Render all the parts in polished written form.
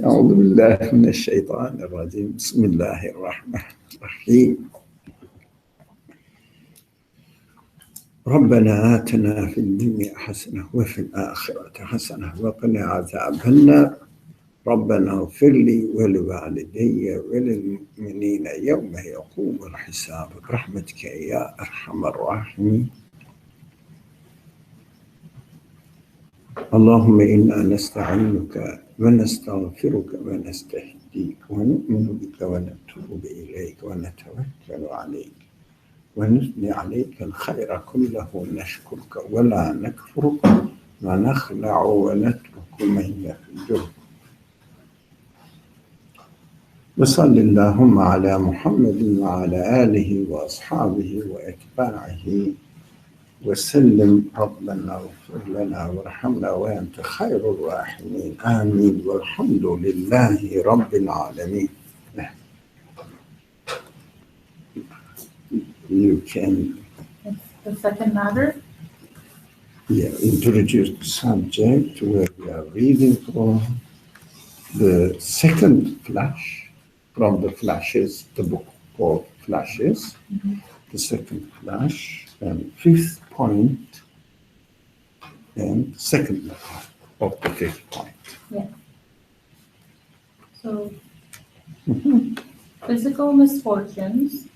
أعوذ بالله من الشيطان الرجيم بسم الله الرحمن الرحيم ربنا آتنا في الدنيا حسنة وفي الآخرة حسنة وقنا عذاب النار ربنا اغفر لي ولوالدي وللمؤمنين يوم يقوم الحساب برحمتك يا أرحم الراحمين اللهم إنا نستعينك ونستغفرك ونستهديك ونؤمن بك ونتوب إليك ونتوكل عليك ونثني عليك الخير كله نشكرك ولا نكفرك ونخلع ونترك من يفجرك وصل اللهم على محمد وعلى آله وأصحابه وأتباعه وسلم ربنا اغفر لنا وارحمنا وأنت خير الراحمين آمين والحمد لله رب العالمين. You can the second matter. Introduce the subject where we are reading from the second flash, from the flashes, the book called Flashes, the second flash, and fifth point, and second of the fifth point. Yeah. So, physical misfortunes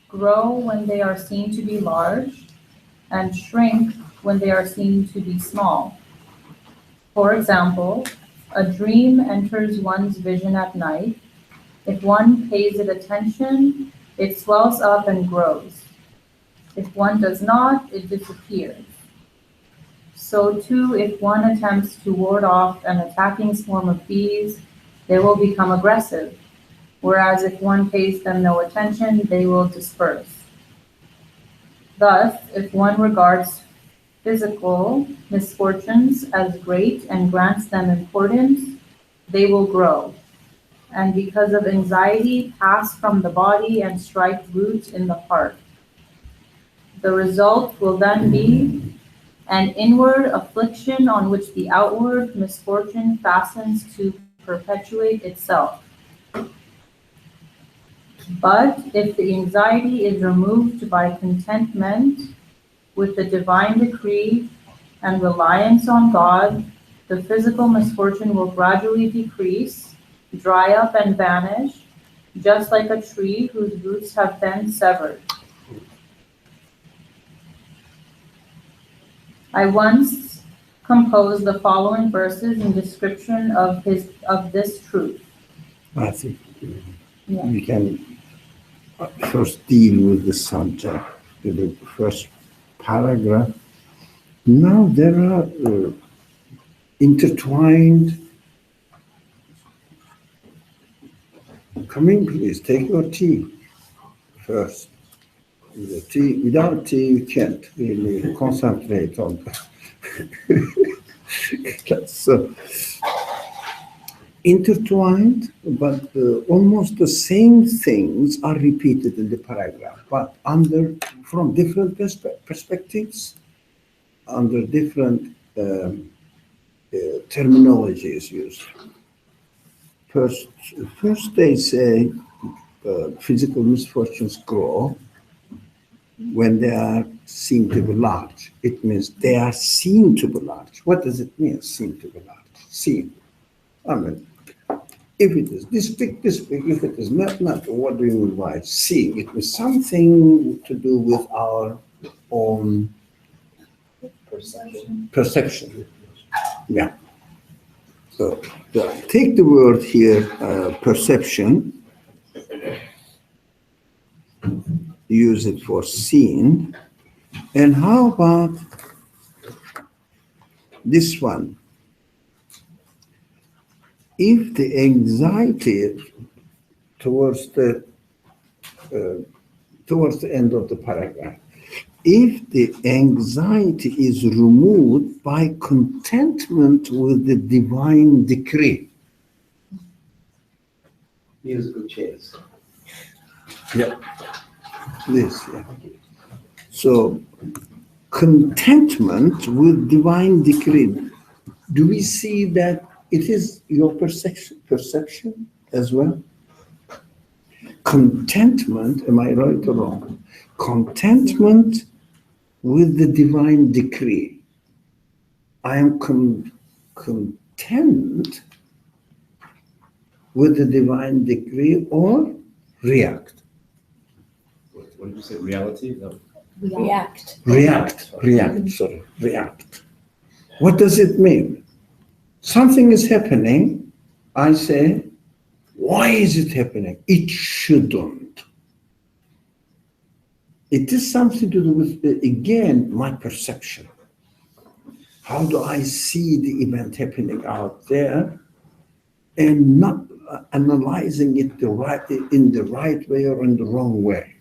grow when they are seen to be large and shrink when they are seen to be small. For example, a dream enters one's vision at night. If one pays it attention, it swells up and grows. If one does not, it disappears. So too, if one attempts to ward off an attacking swarm of bees, they will become aggressive. Whereas if one pays them no attention, they will disperse. Thus, if one regards physical misfortunes as great and grants them importance, they will grow, and because of anxiety, pass from the body and strike root in the heart. The result will then be an inward affliction on which the outward misfortune fastens to perpetuate itself. But if the anxiety is removed by contentment with the divine decree and reliance on God, the physical misfortune will gradually decrease, dry up and vanish, just like a tree whose roots have been severed. I once composed the following verses in description of this truth. I think we can first deal with the subject, with the first paragraph. Now there are intertwined. Come in, please. Take your tea first. The tea, without tea, you can't really concentrate on that's intertwined, but almost the same things are repeated in the paragraph, but from different perspectives, under different terminology is used. First they say physical misfortunes grow when they are seen to be large. It means they are seen to be large. What does it mean, seen to be large? Seen. I mean, if it is this big, if it is not, what do you mean by seeing? It was something to do with our own perception. Yeah. So take the word here, perception, use it for seeing. And how about this one? If the anxiety towards the end of the paragraph, if the anxiety is removed by contentment with the divine decree. Musical chairs. Yeah. This, yeah. So, contentment with divine decree. Do we see that it is your perception as well. Contentment, am I right or wrong? Contentment with the divine decree. I am content with the divine decree or react. What did you say? Reality? No. React. React. What does it mean? Something is happening. I say, why is it happening? It shouldn't. It is something to do with, again, my perception. How do I see the event happening out there and not analyzing it in the right way or in the wrong way?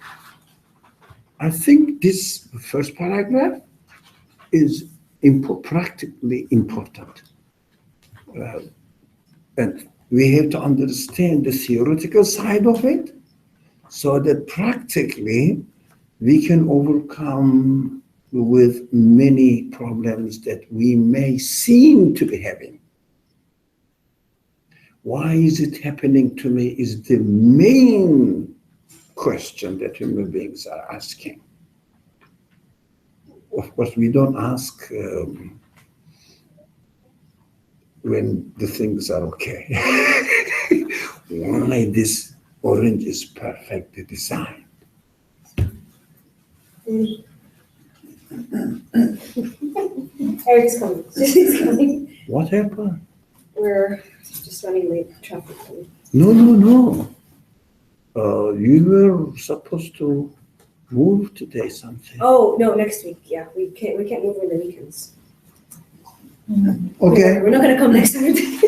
I think this first paragraph is practically important. And we have to understand the theoretical side of it so that practically we can overcome with many problems that we may seem to be having. Why is it happening to me is the main question that human beings are asking. Of course, we don't ask when the things are okay. Why this orange is perfectly designed. Eric's coming. He's coming. What happened? We're just running late. Traffic. No. You were supposed to move today something. Oh no, next week. Yeah, we can't move on the weekends. Okay. We're not gonna come next Saturday.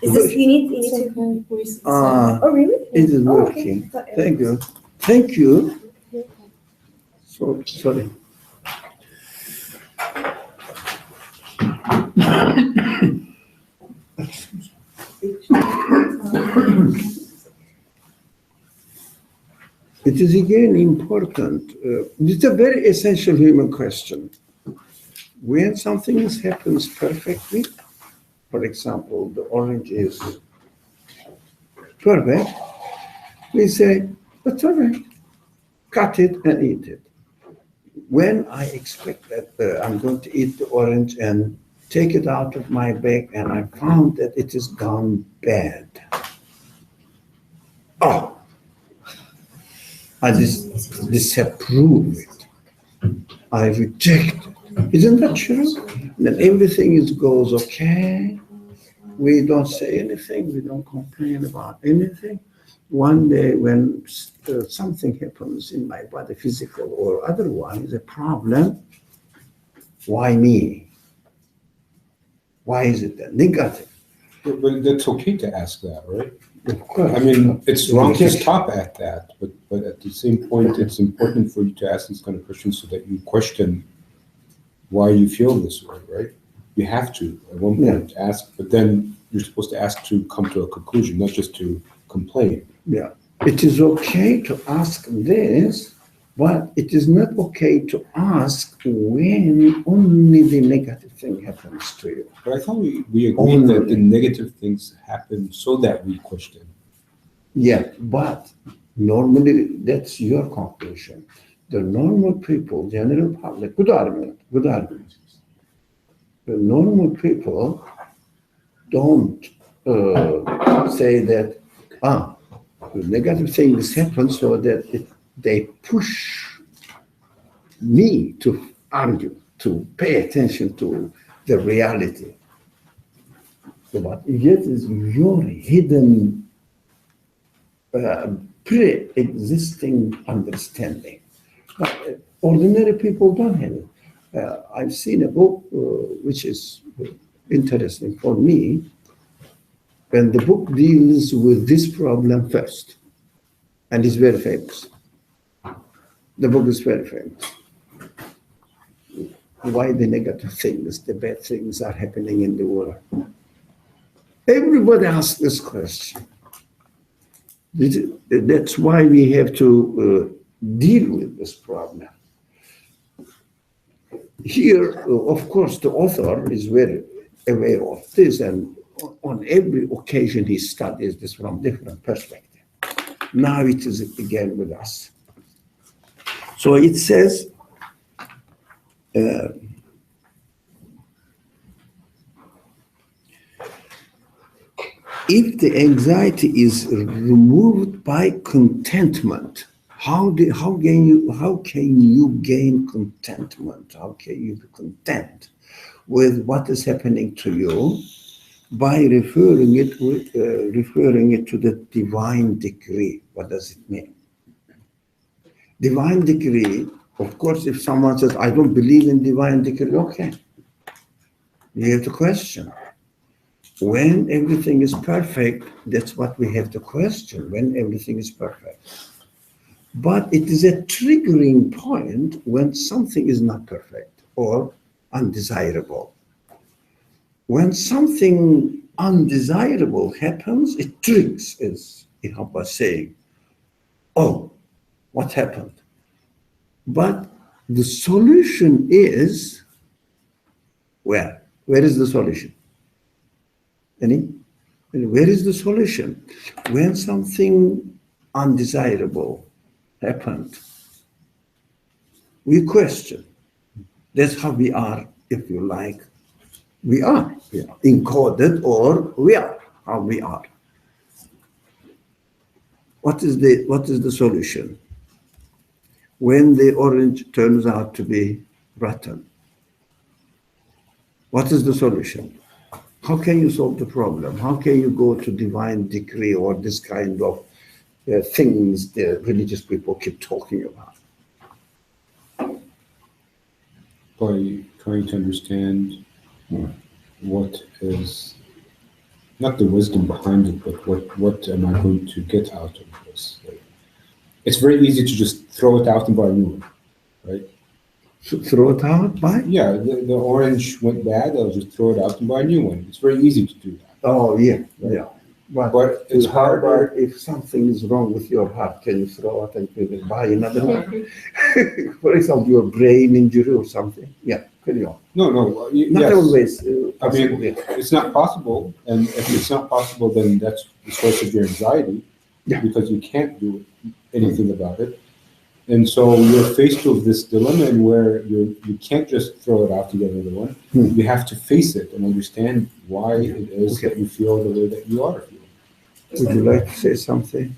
Is this you need to? Oh really? It is Oh, working. okay. Thank you. So sorry. It is again important. It's a very essential human question. When something happens perfectly, for example, the orange is perfect, we say, that's all right, cut it and eat it. When I expect that I'm going to eat the orange and take it out of my bag and I found that it has gone bad. Oh, I disapprove it. I reject it. Isn't that true? Then everything goes okay. We don't say anything. We don't complain about anything. One day when something happens in my body, physical or otherwise, a problem, why me? Why is it that negative? But that's okay to ask that, right? Of course. I mean, it's wrong to Rejection. stop at that, but at the same point, it's important for you to ask these kind of questions so that you question why you feel this way, right? You have to, at one point, ask, but then you're supposed to ask to come to a conclusion, not just to complain. Yeah, it is okay to ask this, but it is not okay to ask when only the negative thing happens to you. But I thought we agreed that the negative things happen so that we question. Yeah, but normally that's your conclusion. The normal people, general public, good argument. The normal people don't say that, the negative things happen so that they push me to argue, to pay attention to the reality. But yet is your hidden pre-existing understanding. But ordinary people don't have it. I've seen a book which is interesting for me, and the book deals with this problem first, and it's very famous. The book is very famous. Why the negative things, the bad things are happening in the world. Everybody asks this question. That's why we have to deal with this problem. Here, of course, the author is very aware of this, and on every occasion he studies this from different perspective. Now it is again with us. So it says, if the anxiety is removed by contentment, how can you gain contentment? How can you be content with what is happening to you? By referring it to the divine decree. What does it mean? Divine decree, of course, if someone says, I don't believe in divine decree, okay. You have to question. When everything is perfect, that's what we have to question, when everything is perfect. But it is a triggering point when something is not perfect or undesirable. When something undesirable happens, it triggers, as Ihab was saying, oh, what happened? But the solution is, where is the solution? Where is the solution? When something undesirable happened, we question. That's how we are, if you like. We are encoded, or we are how we are. What is the solution? When the orange turns out to be rotten, what is the solution? How can you solve the problem? How can you go to divine decree or this kind of things the religious people keep talking about? By trying to understand what is, not the wisdom behind it, but what am I going to get out of this? It's very easy to just throw it out and buy a new one, right? Throw it out by? Yeah, the orange went bad, I'll just throw it out and buy a new one. It's very easy to do that. Oh, yeah, right? yeah. But it's harder if something is wrong with your heart, can you throw it and buy another one? For example, your brain injury or something. Yeah, carry on. No, Not yes. always. I mean, it's not possible, and if it's not possible, then that's the source of your anxiety, because you can't do anything about it. And so you're faced with this dilemma where you can't just throw it out to get another one. You have to face it and understand why it is that you feel the way that you are feeling. Would you like to say something?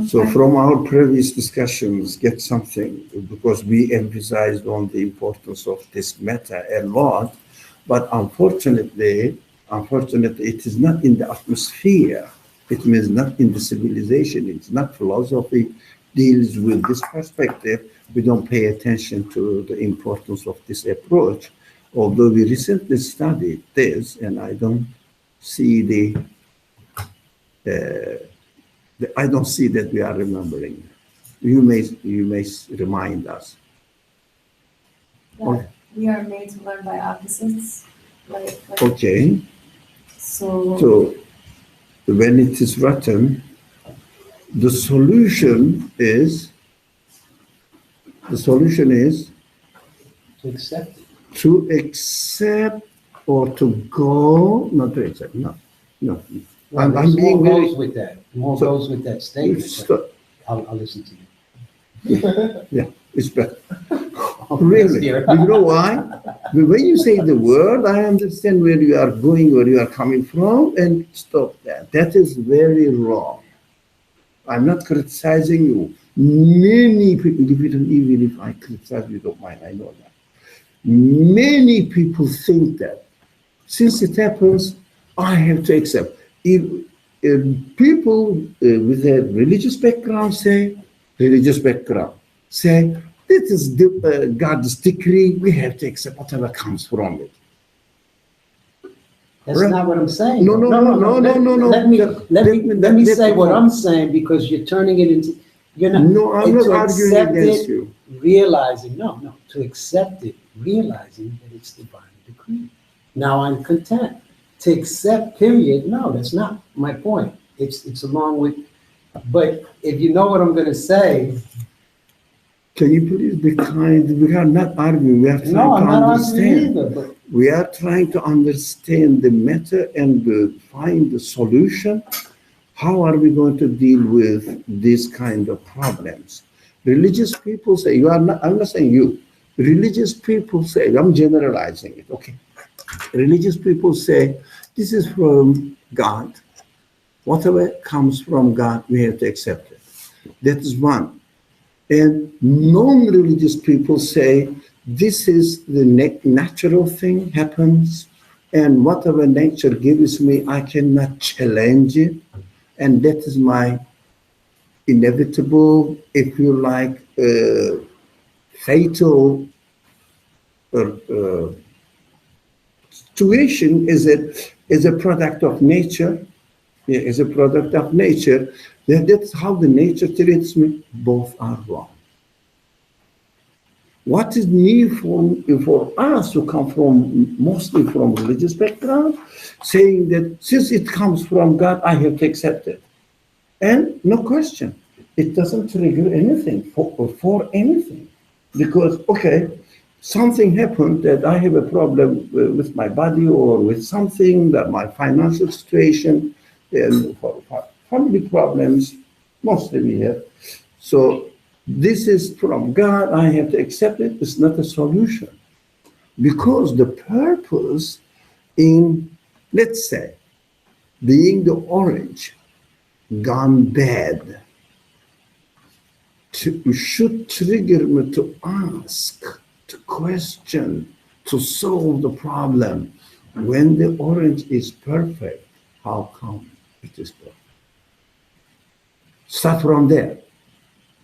So from our previous discussions, get something, because we emphasized on the importance of this matter a lot, but unfortunately, it is not in the atmosphere. It means not in the civilization. It's not philosophy deals with this perspective. We don't pay attention to the importance of this approach. Although we recently studied this, and I don't see I don't see that we are remembering. You may remind us. Yeah, we are made to learn by opposites. Okay. So when it is rotten, the solution is to accept it. To accept or to go, not to accept, no. Well, I'm being more very. goes with that. More So- goes with that statement. but I'll listen to you. Yeah, it's better. Really? You know why? When you say the word, I understand where you are going, where you are coming from, and stop that. That is very wrong. I'm not criticizing you. Many people, even if I criticize you, don't mind, I know that. Many people think that since it happens, I have to accept. If people with a religious background say, this is God's decree, we have to accept whatever comes from it. That's Right. not what I'm saying. No. Let me say what I'm saying, because you're turning it into, you're not. No, I'm not to arguing accept against it, you. Realizing, to accept it, realizing that it's divine decree. Now I'm content. To accept, period, no, that's not my point. It's along with, but if you know what I'm gonna say, Can you please be kind? We are not arguing. We are trying No, to I'm not arguing understand. either, but We are trying to understand the matter and find the solution. How are we going to deal with these kind of problems? Religious people say, you are not, I'm not saying you. Religious people say, I'm generalizing it, okay? Religious people say, this is from God. Whatever comes from God, we have to accept it. That is one. And non-religious people say, this is the natural thing happens, and whatever nature gives me, I cannot challenge it. And that is my inevitable, if you like, fatal situation is a product of nature. Yeah, is a product of nature. That's how the nature treats me. Both are wrong. What is new for us who come from mostly from religious background, saying that since it comes from God, I have to accept it. And no question, it doesn't trigger anything for anything. Because, okay, something happened that I have a problem with my body or with something, that my financial situation, and for family problems, mostly we have. So this is from God, I have to accept it. It's not a solution. Because the purpose in, let's say, being the orange gone bad should trigger me to ask, to question, to solve the problem. When the orange is perfect, how come it is perfect? Start from there.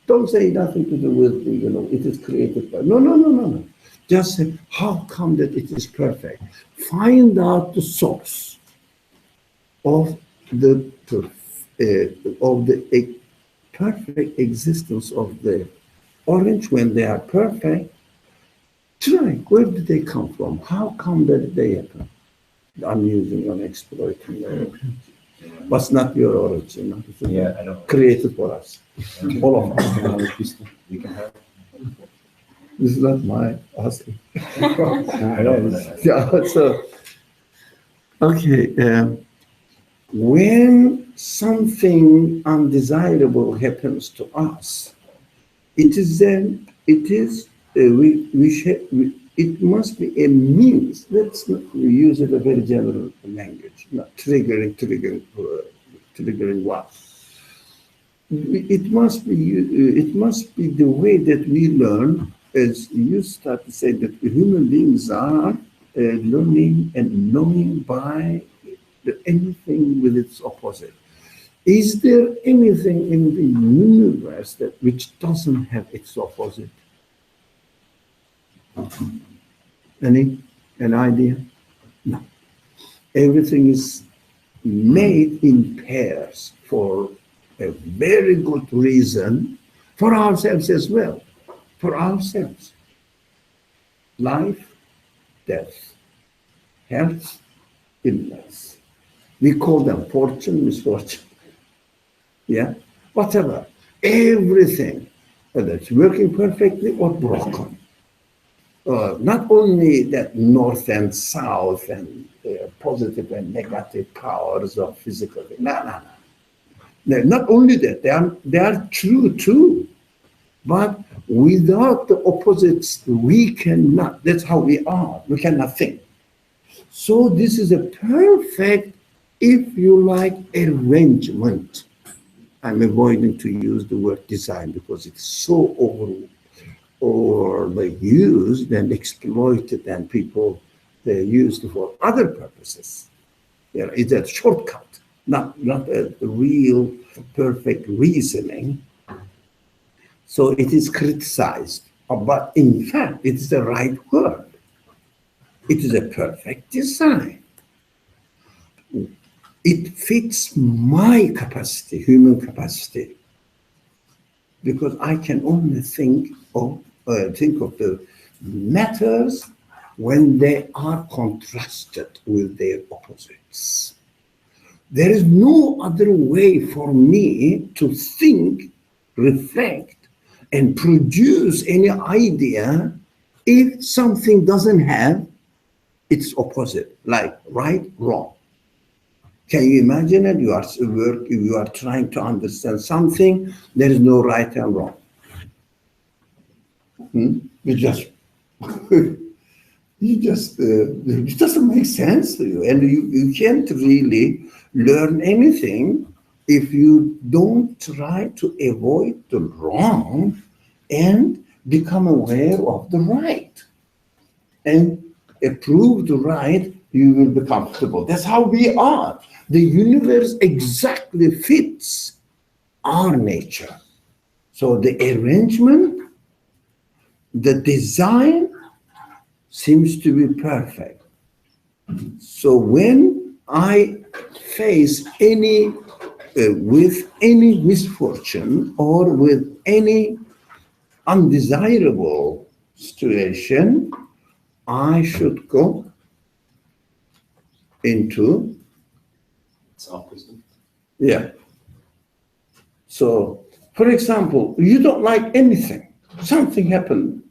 Don't say nothing to do with, it is created by. No. Just say, how come that it is perfect? Find out the source of the perfect existence of the orange when they are perfect. Try, where did they come from? How come that they happen? I'm using an exploiting your origin. What's not your origin? Yeah, I don't. Created for us. All of us. We can have. This is not my asking. I don't. Yeah, so, okay. When something undesirable happens to us, it must be a means. Let's not use it a very general language, not triggering what. It must be the way that we learn, as you start to say that human beings are learning and knowing by anything with its opposite. Is there anything in the universe which doesn't have its opposite? An idea? No. Everything is made in pairs for a very good reason, for ourselves as well. For ourselves. Life, death, health, illness. We call them fortune, misfortune. Yeah, whatever. Everything, whether it's working perfectly or broken. Not only that north and south and positive and negative powers of physical thing. No. Not only that, they are true too. But without the opposites, we cannot. That's how we are. We cannot think. So this is a perfect, if you like, arrangement. I'm avoiding to use the word design because it's so overused and exploited, and people they use it for other purposes. It's a shortcut, not a real perfect reasoning. So it is criticized, but in fact, it is the right word. It is a perfect design. It fits my capacity, human capacity, because I can only think of the matters when they are contrasted with their opposites. There is no other way for me to think, reflect, and produce any idea if something doesn't have its opposite, like right, wrong. Can you imagine it? You are at work, you are trying to understand something, there is no right and wrong. You just, it doesn't make sense to you. And you can't really learn anything if you don't try to avoid the wrong and become aware of the right. And approve the right, you will be comfortable. That's how we are. The universe exactly fits our nature. So the arrangement, the design seems to be perfect. So when I face any, with any misfortune or with any undesirable situation, I should go into, Self-wisdom. yeah. So, for example, you don't like anything, something happened.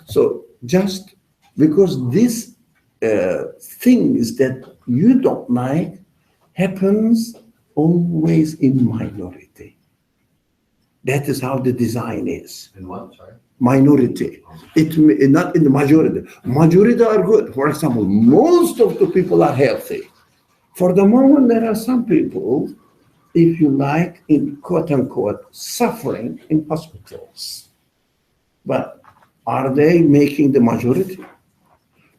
So just because this things that you don't like happens always in minority. That is how the design is. And what? Sorry. Minority. Not in the majority. Majority are good. For example, most of the people are healthy. For the moment, there are some people, if you like, in quote unquote, suffering in hospitals. But are they making the majority?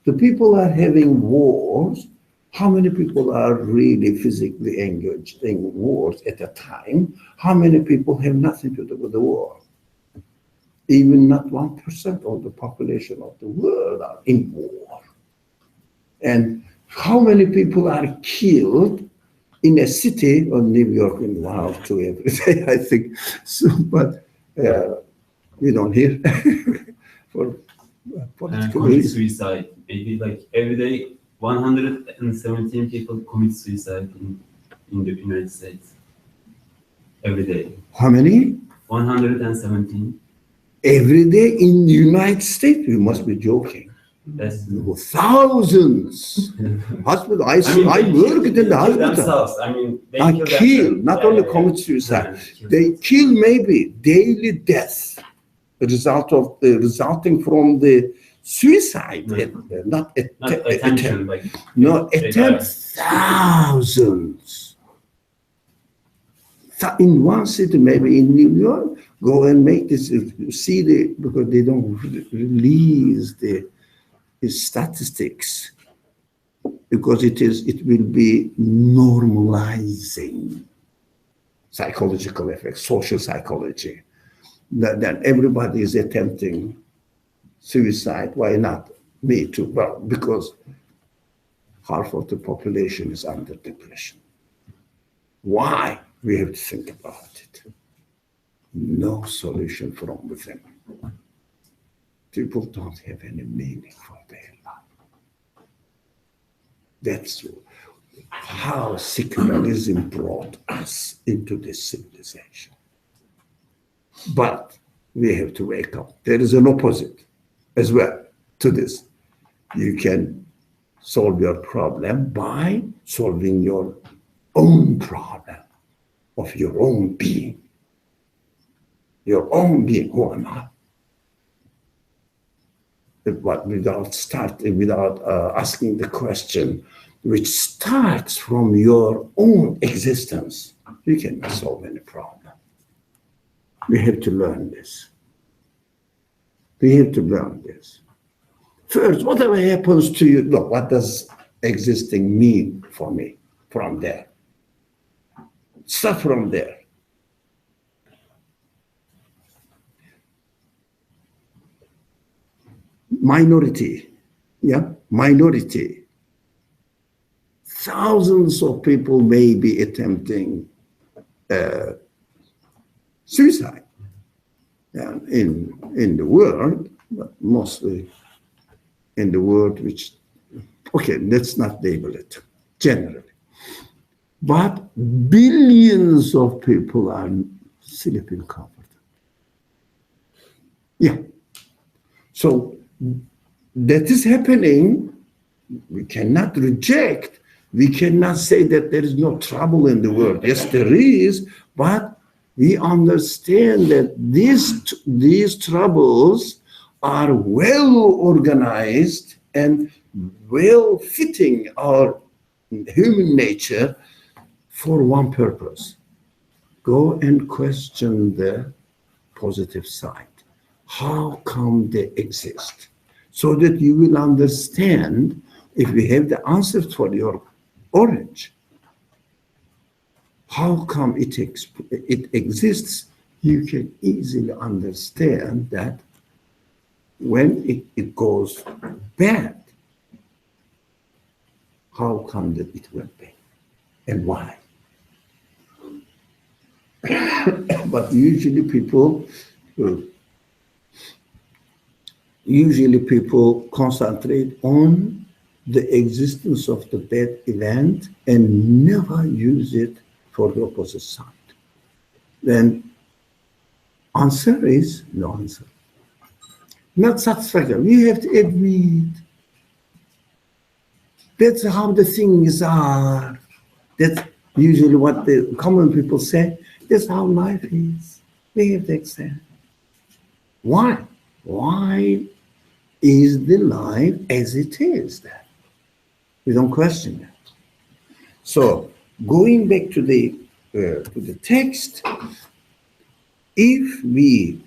The people are having wars. How many people are really physically engaged in wars at a time? How many people have nothing to do with the war? Even not 1% of the population of the world are in war. And how many people are killed in a city, or New York in 1 or 2 every day, I think. So, but we don't hear for political Commit reasons. suicide. Maybe like every day, 117 people commit suicide in the United States. Every day. How many? 117. Every day in the United States? You must be joking. That's Thousands. Hospital. I worked in the hospital. Themselves. I mean, they I kill kill, themselves. not Yeah, only yeah, commit yeah. suicide. Yeah, They kill maybe daily death, resulting from the suicide, not attention. Like, no, they attempt die. thousands. In one city, maybe in New York, go and make this, see because they don't release the statistics, because it will be normalizing psychological effects, social psychology, that everybody is attempting suicide. Why not me too? Well, because half of the population is under depression. Why? We have to think about it. No solution from within. People don't have any meaning for their life. That's how secularism brought us into this civilization. But we have to wake up. There is an opposite as well to this. You can solve your problem by solving your own problem of your own being. Your own being, who am I? But without asking the question, which starts from your own existence, you cannot solve any problem. We have to learn this. We have to learn this. First, whatever happens to you, look, what does existing mean for me from there? Start from there. Minority, minority. Thousands of people may be attempting suicide in the world, but mostly in the world which, okay, let's not label it generally. But billions of people are sleeping comfortably. Yeah. So that is happening. We cannot reject. We cannot say that there is no trouble in the world. Yes, there is, but we understand that these troubles are well organized and well fitting our human nature for one purpose. Go and question the positive side. How come they exist? So that you will understand, if we have the answer for your orange, how come it exists, you can easily understand that when it goes bad, how come that it went bad and why? But usually people concentrate on the existence of the bad event and never use it for the opposite side. Then answer is no answer. Not satisfactory. We have to admit that's how the things are. That's usually what the common people say. That's how life is. We have to accept. Why? Why is the life as it is then? We don't question that. So going back to the text, the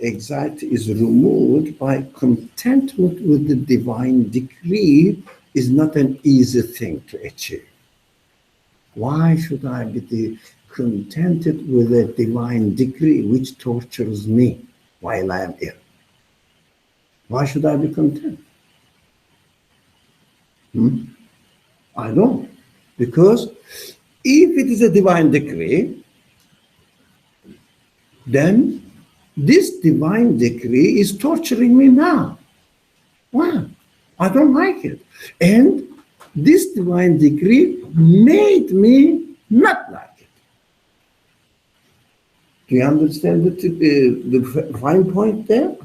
anxiety is removed by contentment with the divine decree is not an easy thing to achieve. Why should I be contented with a divine decree which tortures me while I am ill? Why should I be content? I don't. Because if it is a divine decree, then this divine decree is torturing me now. Why? I don't like it. And this divine decree made me not like it. Do you understand the fine point there?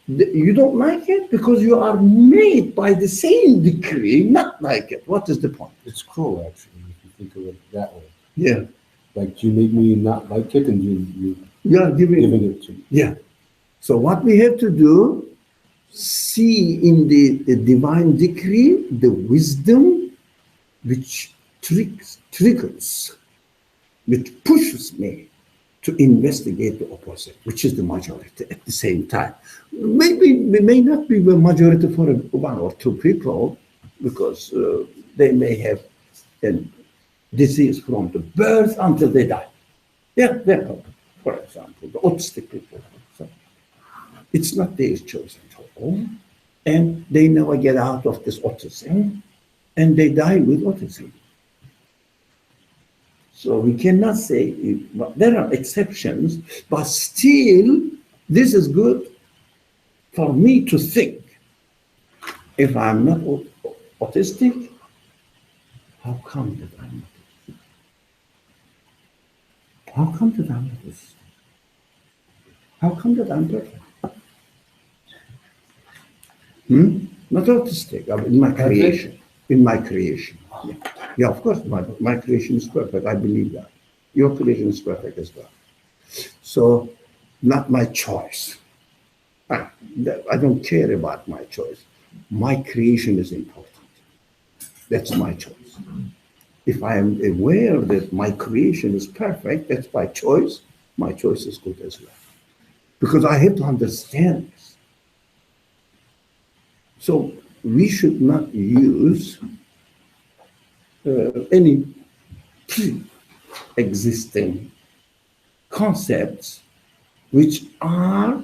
You don't like it because you are made by the same decree not like it. What is the point? It's cruel, actually, if you think of it that way. Yeah. Like, you made me not like it, and You are giving it to me. Yeah. So what we have to do, see in the divine decree the wisdom which triggers, which pushes me to investigate the opposite, which is the majority at the same time. Maybe we may not be the majority for one or two people because they may have a disease from the birth until they die. Yeah, for example, the autistic people. So it's not their choice at all. And they never get out of this autism and they die with autism. So we cannot say, there are exceptions, but still, this is good for me to think. If I'm not autistic, how come that I'm not autistic? How come that I'm not autistic? How come that I'm perfect? Not autistic, in my creation. In my creation. Yeah, of course, my creation is perfect. I believe that. Your creation is perfect as well. So, not my choice. I don't care about my choice. My creation is important. That's my choice. If I am aware that my creation is perfect, that's my choice. My choice is good as well. Because I have to understand this. So, we should not use any pre-existing concepts which have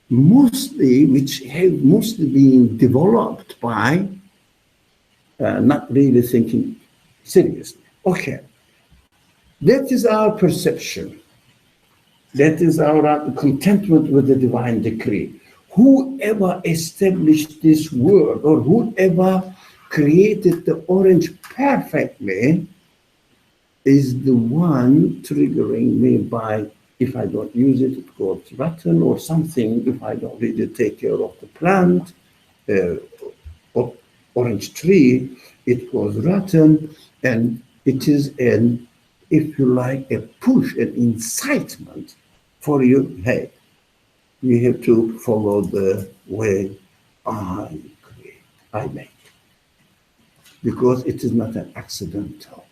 mostly been developed by not really thinking seriously. Okay, that is our perception. That is our contentment with the divine decree. Whoever established this world or whoever created the orange perfectly is the one triggering me by, if I don't use it, it goes rotten or something. If I don't really take care of the plant, orange tree, it goes rotten. And it is an, if you like, a push, an incitement for you. Hey, you have to follow the way I create, I make. Because it is not an accidental.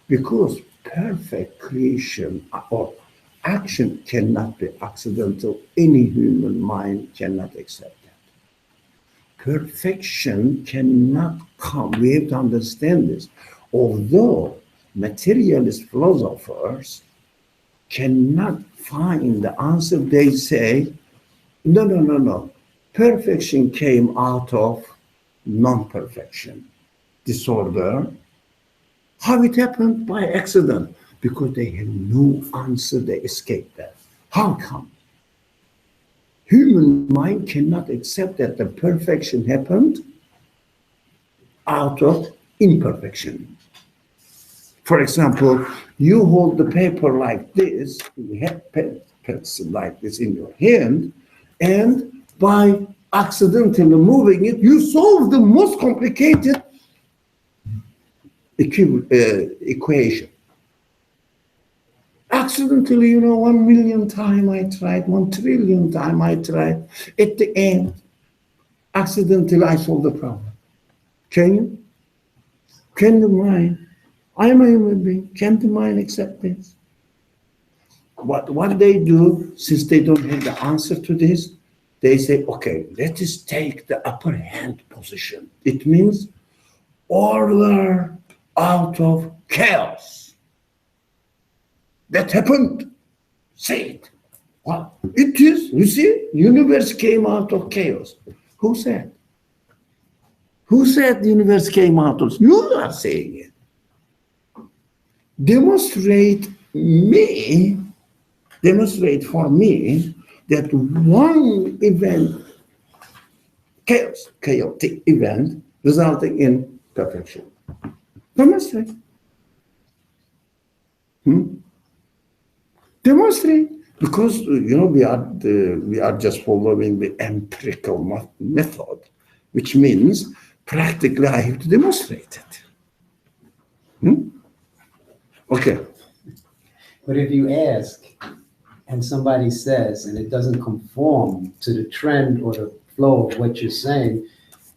Because perfect creation or action cannot be accidental. Any human mind cannot accept that. Perfection cannot come. We have to understand this. Although materialist philosophers cannot find the answer, they say, no. Perfection came out of non-perfection, disorder. How it happened? By accident. Because they have no answer, they escape that. How come? Human mind cannot accept that the perfection happened out of imperfection. For example, you hold the paper like this, you have pencil like this in your hand, and by accidentally moving it, you solve the most complicated equation. Accidentally, 1 million times I tried, 1 trillion times I tried. At the end, accidentally I solved the problem. Can you? Can the mind? I am a human being. Can the mind accept this? What they do, since they don't have the answer to this, they say, okay, let us take the upper hand position. It means order out of chaos. That happened. Say it. What? It is, you see, universe came out of chaos. Who said? Who said the universe came out of? You are saying it. Demonstrate for me that one event, chaotic event, resulting in perfection. Demonstrate. Demonstrate. Because we are just following the empirical method, which means practically I have to demonstrate it. Okay. But if you ask and somebody says, and it doesn't conform to the trend or the flow of what you're saying,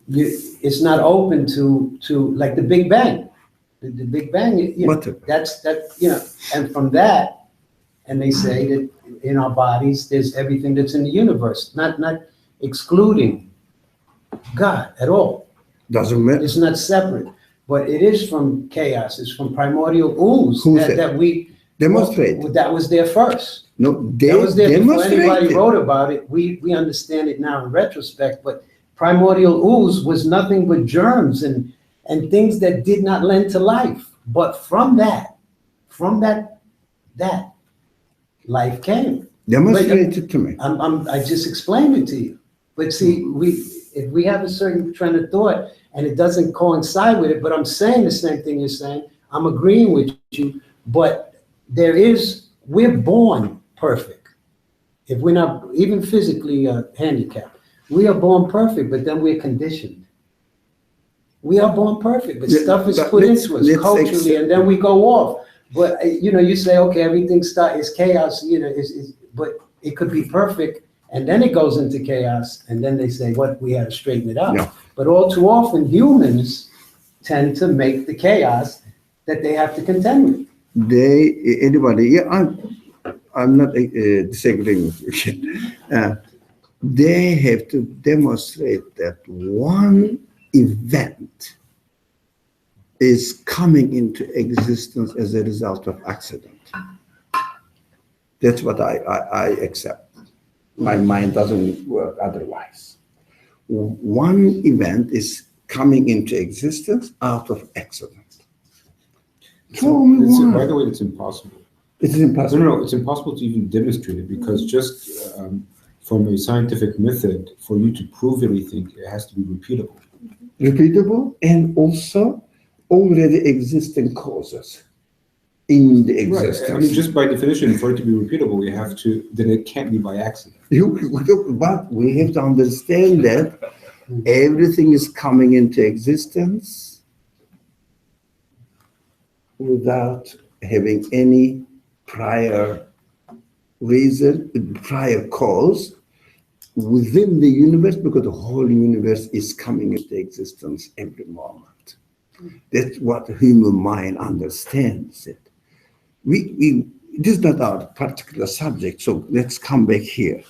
it's not open to like the Big Bang. The Big Bang, and from that, and they say that in our bodies, there's everything that's in the universe, not excluding God at all. Doesn't matter. It's not separate, but it is from chaos. It's from primordial ooze that we demonstrate. That was there first. No, they that was there before anybody it. wrote about it. We understand it now in retrospect, but primordial ooze was nothing but germs and things that did not lend to life. But from that life came. Demonstrate it to me. I just explained it to you. But see, if we have a certain trend of thought and it doesn't coincide with it, but I'm saying the same thing you're saying, I'm agreeing with you, but we're born perfect. If we're not even physically handicapped, we are born perfect, but then we're conditioned. We are born perfect, but stuff is put into us culturally, and then we go off. But you say, okay, everything is chaos, but it could be perfect, and then it goes into chaos, and then they say, we had to straighten it out. Yeah. But all too often, humans tend to make the chaos that they have to contend with. I'm not disagreeing with you. They have to demonstrate that one event is coming into existence as a result of accident. That's what I accept. My mind doesn't work otherwise. One event is coming into existence out of accident. By the way, it's impossible. It is impossible. No, it's impossible to even demonstrate it because just from a scientific method, for you to prove anything, it has to be repeatable. Repeatable and also already existing causes. in the Right, existence. I mean, just by definition, for it to be repeatable, you have to, then it can't be by accident. But we have to understand that everything is coming into existence without having any prior reason, prior cause within the universe, because the whole universe is coming into existence every moment. That's what the human mind understands it. This is not our particular subject, so let's come back here.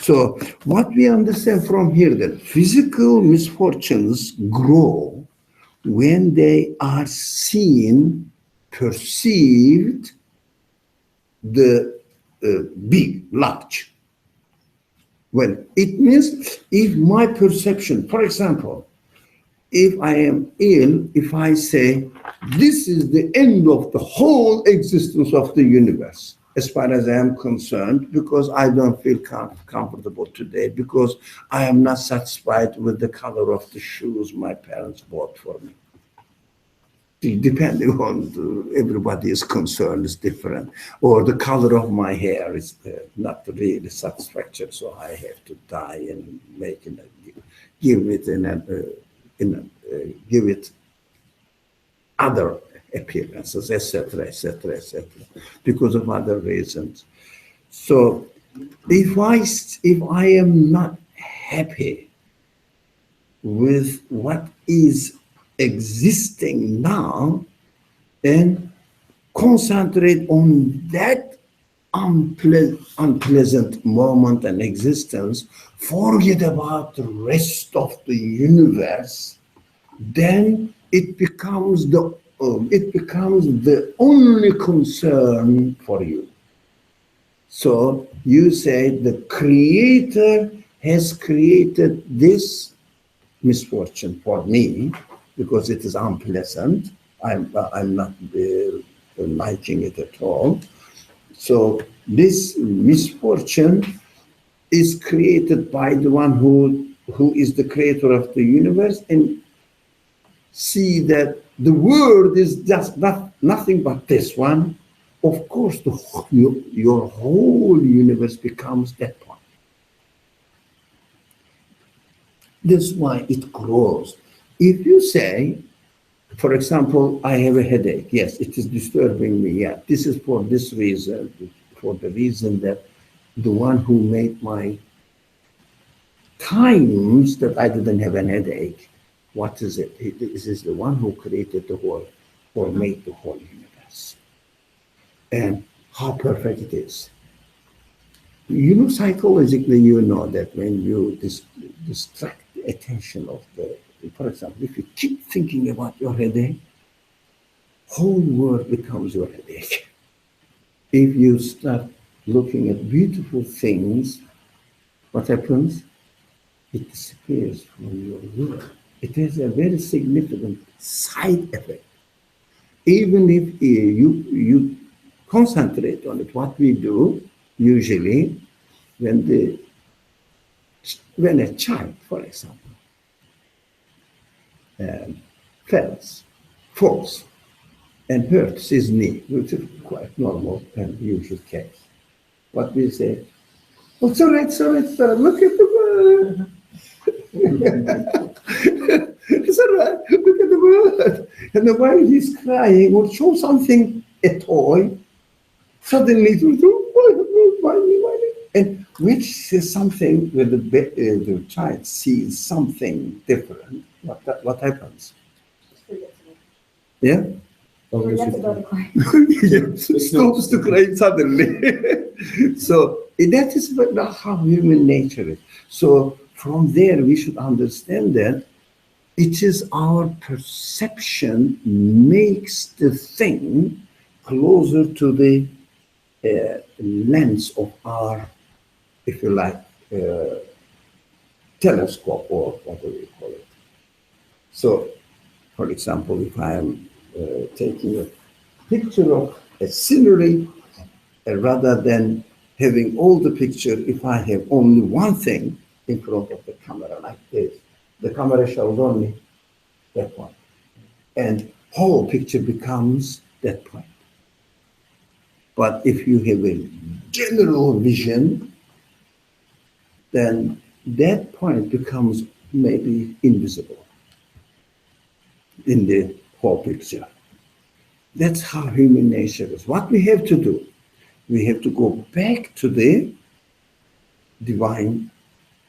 So what we understand from here, that physical misfortunes grow when they are seen, perceived, the big, large. Well, it means if my perception, for example, if I am ill, if I say, this is the end of the whole existence of the universe, as far as I am concerned, because I don't feel comfortable today, because I am not satisfied with the color of the shoes my parents bought for me. Depending on everybody's concern is different, or the color of my hair is not really satisfactory, so I have to dye and make it, give it other appearances, etc., etc., etc., because of other reasons. So, if I am not happy with what is existing now, and concentrate on that unpleasant moment and existence, forget about the rest of the universe, then it becomes the only concern for you. So you say the Creator has created this misfortune for me, because it is unpleasant. I'm not liking it at all. So this misfortune is created by the one who is the creator of the universe, and see that the world is just nothing but this one. Of course, your whole universe becomes that one. That's why it grows. If you say, for example, I have a headache. Yes, it is disturbing me. Yeah, this is for this reason, for the reason that the one who made my times that I didn't have an headache, what is it? This is the one who created the whole, or made the whole universe. And how perfect it is. You know, psychologically, you know that when you distract the attention of the, for example, if you keep thinking about your headache, whole world becomes your headache. If you start looking at beautiful things, what happens? It disappears from your world. It has a very significant side effect. Even if you concentrate on it, what we do usually when a child, for example, falls and hurts his knee, which is quite normal and usual case. What we say, oh, it's all right, look at the bird. It's all right, look at the bird. And the while he's crying or show something, a toy, suddenly it will do, why me? And which is something where the child sees something different, what happens? Yeah? Stops to cry suddenly. So that is how human nature is. So from there we should understand that it is our perception makes the thing closer to the lens of our, if you like, telescope, or whatever you call it. So, for example, if I am taking a picture of a scenery, rather than having all the picture, if I have only one thing, in front of the camera like this, the camera shows only that point. And whole picture becomes that point. But if you have a general vision, then that point becomes maybe invisible in the whole picture. That's how human nature is. What we have to do, we have to go back to the divine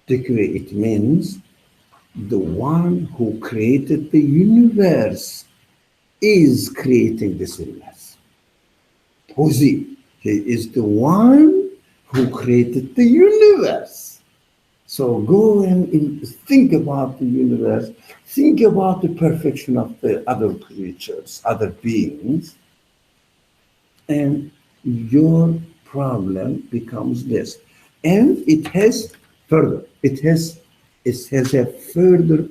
decree. It means the one who created the universe is creating this universe. Who's he? He is the one who created the universe. So go and think about the universe, think about the perfection of the other creatures, other beings, and your problem becomes this. And it has a further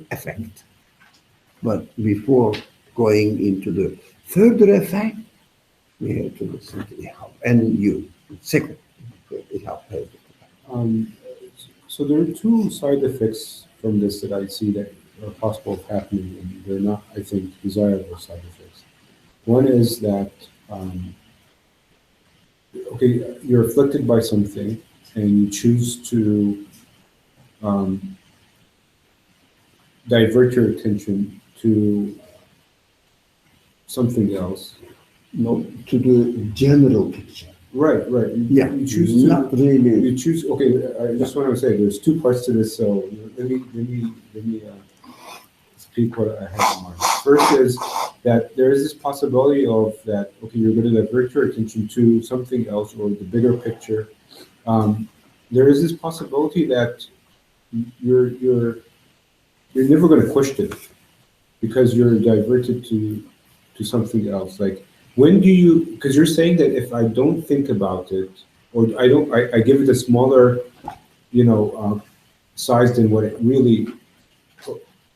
effect. But before going into the further effect, we have to listen to the help. And you, second, the help. So there are two side effects from this that I see that are possible of happening, and they're not, I think, desirable side effects. One is that, okay, you're afflicted by something, and you choose to divert your attention to something else. No, to the general picture. Right. Yeah, You choose to. not really. You choose. Okay, I just want to say there's two parts to this. So let me speak what I have in mind. First is that there is this possibility of that. Okay, you're going to divert your attention to something else or the bigger picture. There is this possibility that you're never going to question it because you're diverted to something else. Like, when do you, because you're saying that if I don't think about it, or I give it a smaller, size than what it really,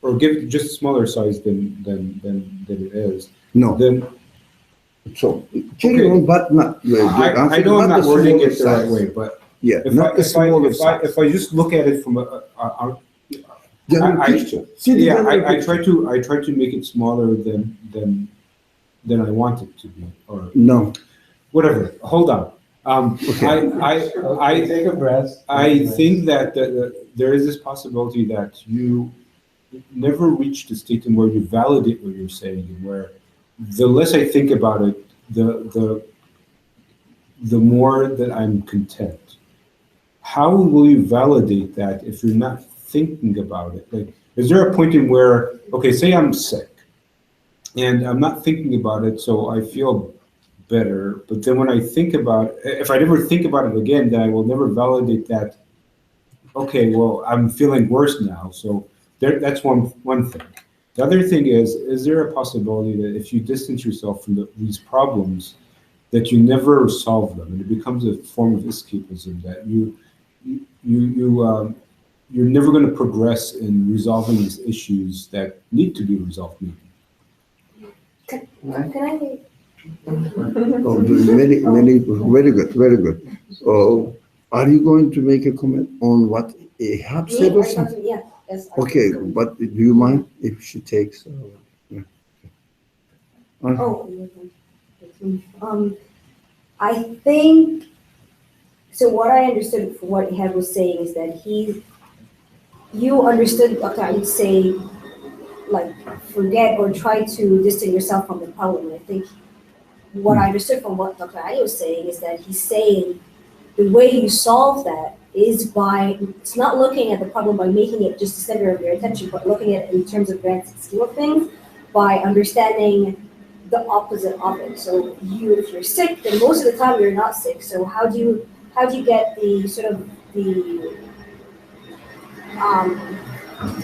or give it just a smaller size than it is. No. Then So general, but not. I know I'm not wording it the right way, but yeah, not the smaller size. if I just look at it from General picture. See the general I picture. try to make it smaller than I want it to be, or No. whatever. Hold on. Okay. I Take a breath. I think that there is this possibility that you never reach the state in where you validate what you're saying, and where the less I think about it, the more that I'm content. How will you validate that if you're not thinking about it? Like, is there a point in where, okay, say I'm sick, and I'm not thinking about it, so I feel better. But then when I think about it, if I never think about it again, then I will never validate that, okay, well, I'm feeling worse now. So that's one thing. The other thing is there a possibility that if you distance yourself from these problems, that you never solve them, and it becomes a form of escapism, that you're never going to progress in resolving these issues that need to be resolved maybe. Can I? Oh, very good. Oh, are you going to make a comment on what Ahab said or something? Yeah. Yes. Okay, but do you mind if she takes? Yeah. I think, so what I understood from what Ehab was saying is that you understood Dr. Ali say, like, forget or try to distance yourself from the problem. And I think what I understood from what Dr. Ali was saying is that he's saying the way you solve that is by, it's not looking at the problem by making it just the center of your attention, but looking at it in terms of grand scheme of things, by understanding the opposite of it. So if you're sick, then most of the time you're not sick. So how do you get the sort of the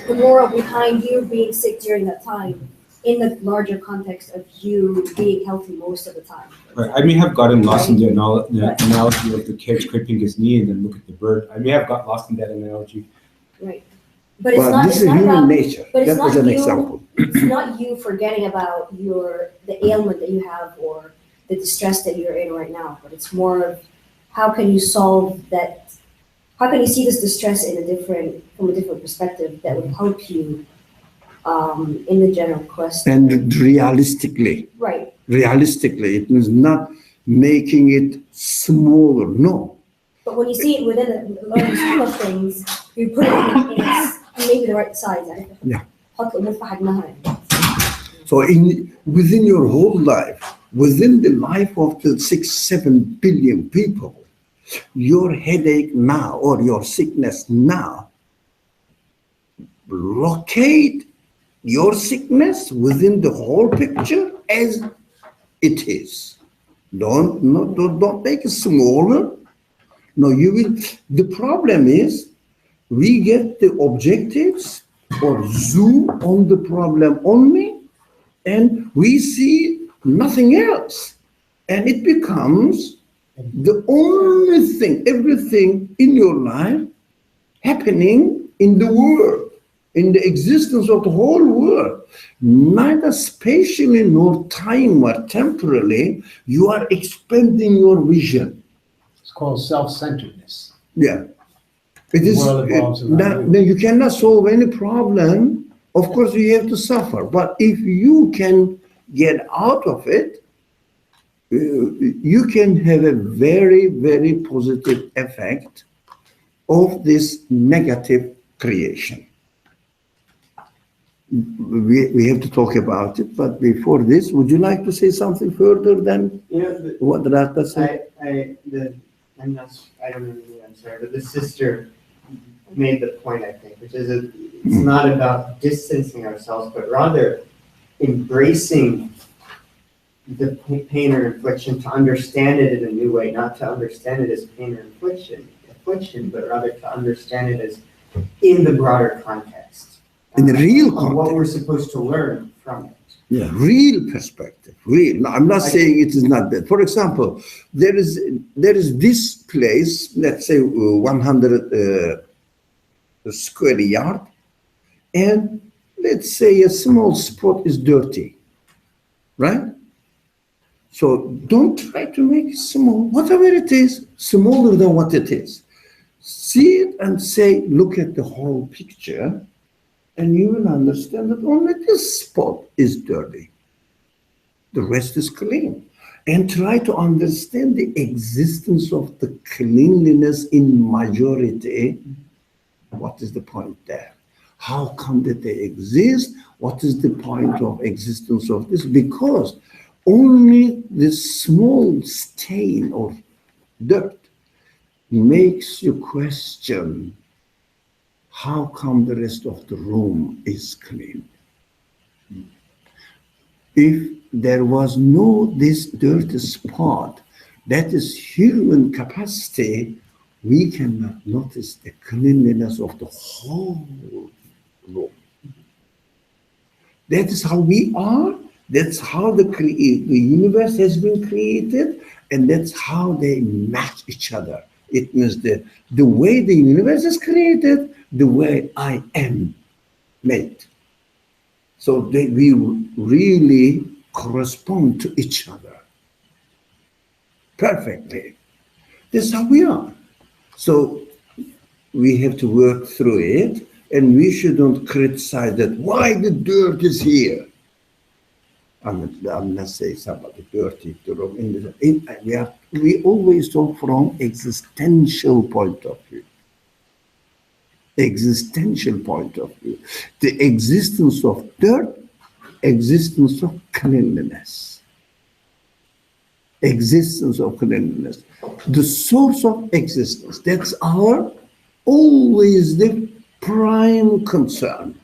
moral behind you being sick during that time in the larger context of you being healthy most of the time? Right. I may have gotten lost in the analogy of the kid scraping his knee and then look at the bird. I may have got lost in that analogy. Right. But it's Well, not, this it's is not human about, nature. but it's That was not an you, example. it's not you forgetting about the ailment that you have or the distress that you're in right now, but it's more of how can you solve that, how can you see this distress from a different perspective that would help you in the general quest? And realistically, Right. it means not making it smaller, no. But when you see it within the larger scheme of things, you put it in its maybe the right size. Yeah. حط الأمور في حجمها. So within your whole life, within the life of the 6-7 billion people, your headache now or your sickness now, locate your sickness within the whole picture as it is. Don't make it smaller. No, you will. The problem is we get the objectives or zoom on the problem only, and we see nothing else. And it becomes the only thing, everything in your life happening in the world, in the existence of the whole world. Neither spatially nor time or temporally, you are expanding your vision. It's called self-centeredness. Yeah. It is, world evolves around you cannot solve any problem. Of course, you have to suffer. But if you can get out of it, you can have a very, very positive effect of this negative creation. We have to talk about it, but before this, would you like to say something further than what Rata said? I don't know the answer, but the sister made the point, I think, which is that it's not about distancing ourselves, but rather embracing the pain or infliction, to understand it in a new way, not to understand it as pain or affliction, but rather to understand it as in the broader context. In the real of what context. we're supposed to learn from it. Yeah, real perspective, real. No, I'm not saying it is not that. For example, there is this place, let's say 100 square yard, and let's say a small spot is dirty, right? So don't try to make it small, whatever it is, smaller than what it is. See it and say, look at the whole picture, and you will understand that only this spot is dirty. The rest is clean. And try to understand the existence of the cleanliness in majority. What is the point there? How come that they exist? What is the point of existence of this? Because only this small stain or dirt makes you question, how come the rest of the room is clean? If there was no this dirty spot, that is human capacity, we cannot notice the cleanliness of the whole room. That is how we are. That's how the universe has been created, and that's how they match each other. It means the way the universe is created, the way I am made. So we really correspond to each other perfectly. That's how we are. So we have to work through it, and we shouldn't criticize that why the dirt is here. I'm not saying somebody dirty to room. We always talk from existential point of view. Existential point of view. The existence of dirt, existence of cleanliness. Existence of cleanliness. The source of existence. That's our always the prime concern.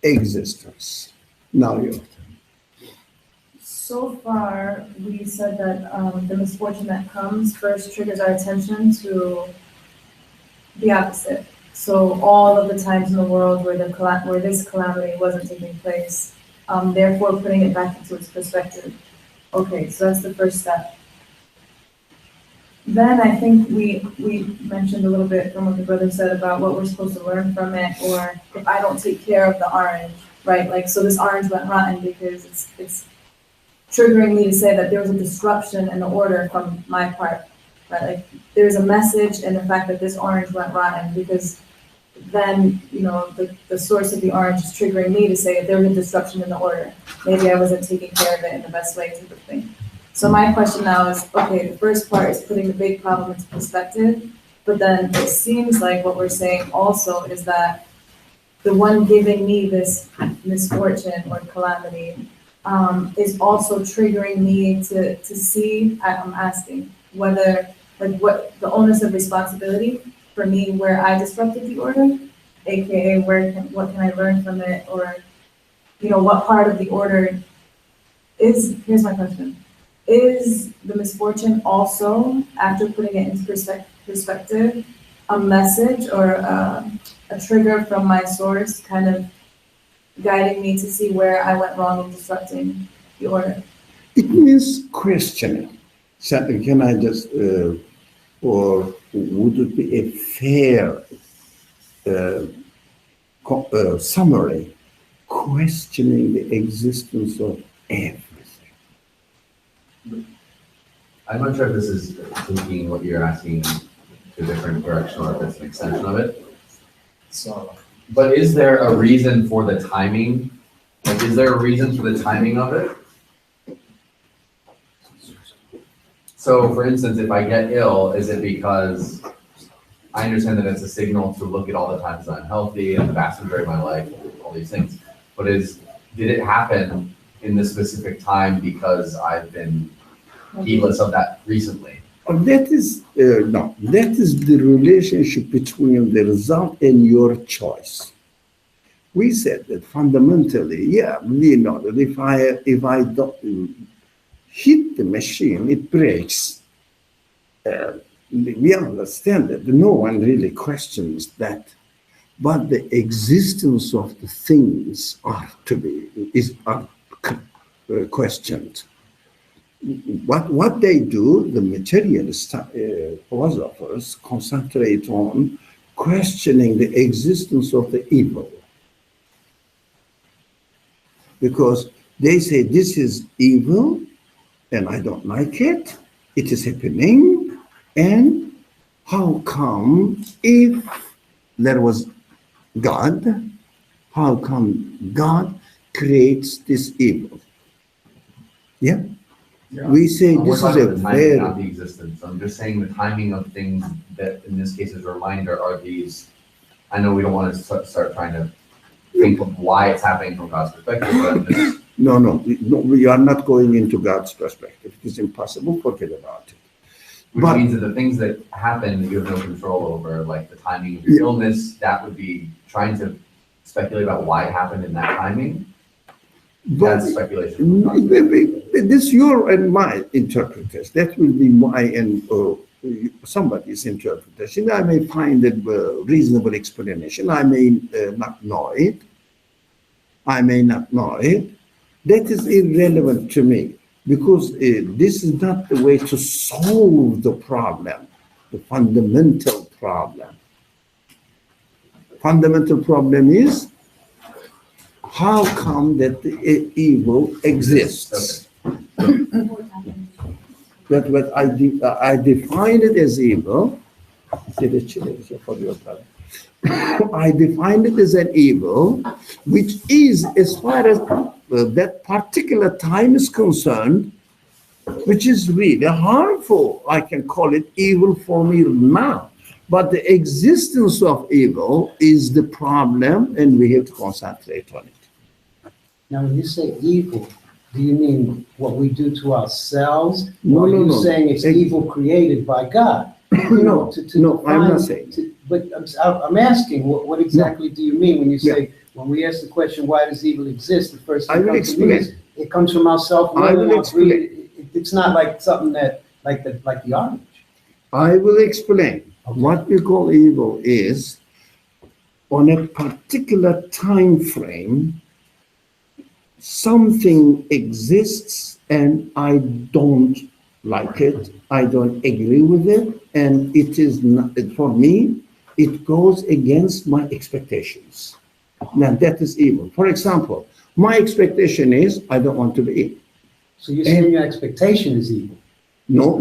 Existence. Now you're. So far, we said that the misfortune that comes first triggers our attention to the opposite. So all of the times in the world where this calamity wasn't taking place, therefore putting it back into its perspective. Okay, so that's the first step. Then I think we mentioned a little bit from what the brother said about what we're supposed to learn from it, or if I don't take care of the orange, right? Like, so this orange went rotten because it's triggering me to say that there was a disruption in the order from my part, right? Like there's a message in the fact that this orange went rotten because then, the source of the orange is triggering me to say there was a disruption in the order. Maybe I wasn't taking care of it in the best way, type of thing. So my question now is, okay, the first part is putting the big problem into perspective, but then it seems like what we're saying also is that the one giving me this misfortune or calamity is also triggering me to see, I'm asking whether, like what the onus of responsibility for me where I disrupted the order, AKA what can I learn from it, or, what part of the order here's my question. Is the misfortune also, after putting it into perspective, a message or a trigger from my source kind of guiding me to see where I went wrong in disrupting the order? It means questioning. So can I just, or would it be a fair summary, questioning the existence of everything? I'm not sure if this is taking what you're asking to a different direction or if it's an extension of it. So, but is there a reason for the timing? Like, is there a reason for the timing of it? So, for instance, if I get ill, is it because I understand that it's a signal to look at all the times that I'm healthy and the vast majority of my life, all these things. But did it happen in this specific time because I've been heedless of that recently? That is no. That is the relationship between the result and your choice. We said that fundamentally, we know that if I don't hit the machine, it breaks. We understand that no one really questions that, but the existence of the things are questioned. What they do, the materialist philosophers concentrate on questioning the existence of the evil. Because they say this is evil and I don't like it, it is happening, and how come if there was God, how come God creates this evil? Yeah? We say We're this is talking a about the timing, very... not the existence. I'm just saying the timing of things that in this case is a reminder are these. I know we don't want to start trying to think of why it's happening from God's perspective, but I'm just... No, we are not going into God's perspective. It is impossible. Forget about it. Which means that the things that happen that you have no control over, like the timing of your illness, that would be trying to speculate about why it happened in that timing. That's speculation. This is your and my interpretation. That will be my and somebody's interpretation. I may find a reasonable explanation. I may not know it. I may not know it. That is irrelevant to me because this is not the way to solve the problem, the fundamental problem. Fundamental problem is how come that the evil exists? That what I define it as evil. I define it as an evil, which is, as far as that particular time is concerned, which is really harmful. I can call it evil for me now. But the existence of evil is the problem, and we have to concentrate on it. Now, when you say evil, do you mean what we do to ourselves? No, or are you no. saying it's evil created by God? No, I'm not saying. But I'm asking, what exactly do you mean when you say, when we ask the question, why does evil exist? The first thing that comes to me is, it comes from ourselves. I will explain. It's not like something that, like the orange. I will explain. Okay. What we call evil is, on a particular time frame, something exists and I don't like it, I don't agree with it, and it is not, for me, it goes against my expectations. Now that is evil. For example, my expectation is I don't want to be ill. So you're saying your expectation is evil? No.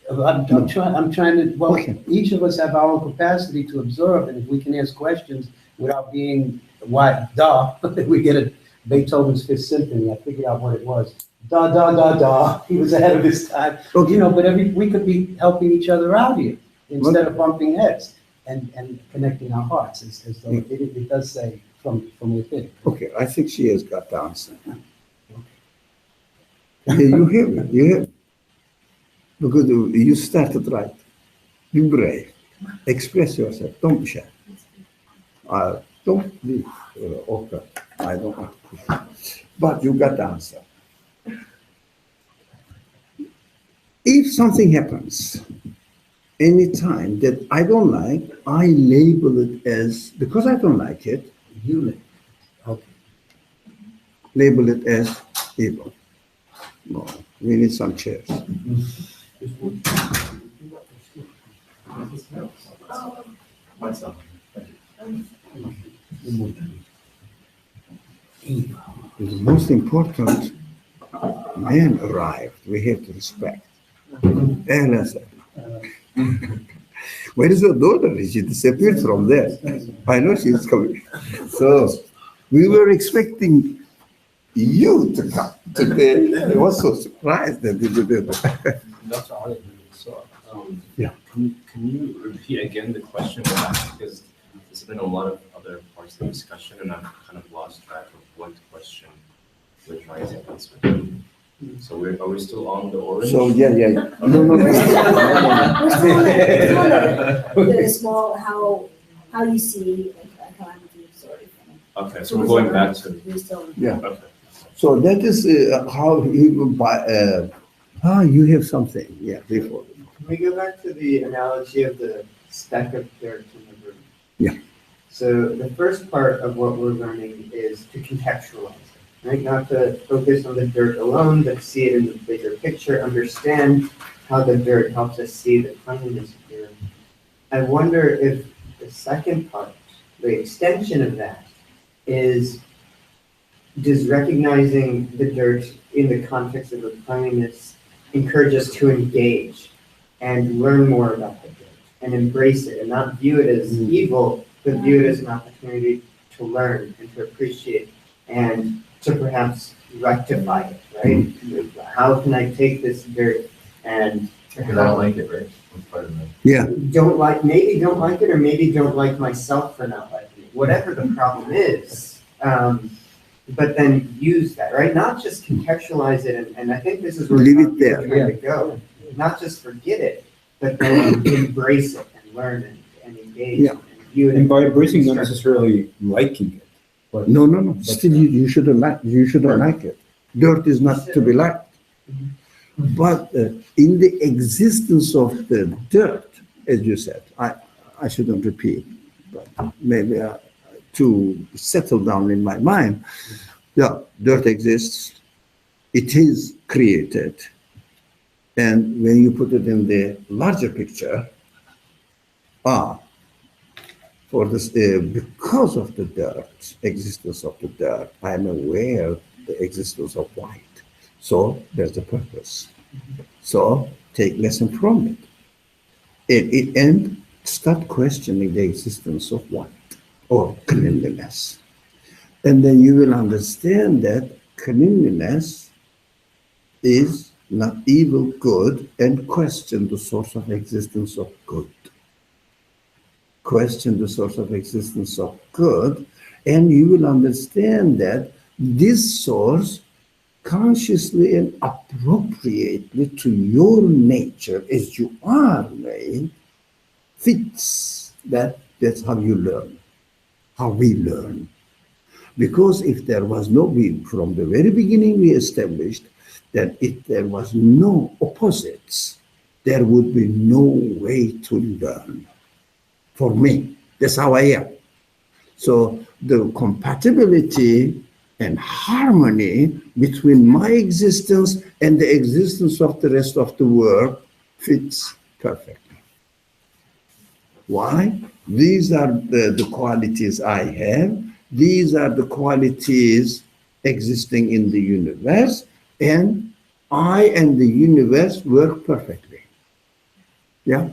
I'm trying to, well, Okay. each of us have our own capacity to observe, and if we can ask questions without being, why, we get a Beethoven's Fifth Symphony, I figured out what it was. He was ahead of his time. Okay. You know, but we could be helping each other out here, instead of bumping heads and connecting our hearts, as though it does say from within. Okay, I think she has got the answer. Yeah, you have it, you have it. Because you started right. Be brave. Express yourself. Don't be shy. Don't be awkward. I don't want to push. But you got the answer. If something happens anytime that I don't like, I label it as, because I don't like it, you label it. Okay. Label it as evil. No, we need some chairs. Myself. The most important man arrived. We have to respect. Ahlan sahlan. Where is your daughter? She disappeared from there. I know she's coming. So we were expecting you to come today. I was so surprised that you did that. That's all I saw. Yeah. Can you repeat again the question? Because there's been a lot of other parts of the discussion, and I've kind of lost track of what question we're trying to answer. So are we still on the orange? So yeah. No. We're still on the small, how you see a calamity sort of thing. Okay, so we're going back to. We're still. Yeah. Okay. So that is how he will buy. You have something. Yeah, before. Can we go back to the analogy of the speck of dirt in the room? Yeah. So the first part of what we're learning is to contextualize it, right? Not to focus on the dirt alone, but see it in the bigger picture, understand how the dirt helps us see the cleanliness of the room. I wonder if the second part, the extension of that, is does recognizing the dirt in the context of the cleanliness encourage us to engage and learn more about the dirt and embrace it and not view it as evil, but view it as an opportunity to learn and to appreciate and to perhaps rectify it, right? How can I take this dirt and Because I don't like it, right? That's part of it. Yeah. maybe don't like it, or maybe don't like myself for not liking it, whatever the problem is. But then use that, right? Not just contextualize it, and I think this is where Leave some it there. people are trying to go. Not just forget it, but then embrace it and learn and engage Yeah. and view it. And by embracing, not necessarily liking it, but No. Still, you shouldn't like. You shouldn't like it. Dirt is not to be liked. But in the existence of the dirt, as you said, I shouldn't repeat, but maybe to settle down in my mind. Yeah, dirt exists. It is created. And when you put it in the larger picture, for this, because of the dirt, existence of the dirt, I am aware of the existence of white. So there's a purpose. So take lesson from it. And start questioning the existence of white or cleanliness. And then you will understand that cleanliness is not evil, good, and question the source of existence of good. Question the source of existence of good, and you will understand that this source consciously and appropriately to your nature as you are made fits that. That's how you learn, how we learn. Because if there was no being from the very beginning, we established that if there was no opposites, there would be no way to learn. For me, that's how I am. So the compatibility and harmony between my existence and the existence of the rest of the world fits perfectly. Why? These are the qualities I have. These are the qualities existing in the universe, and I and the universe work perfectly. Yeah,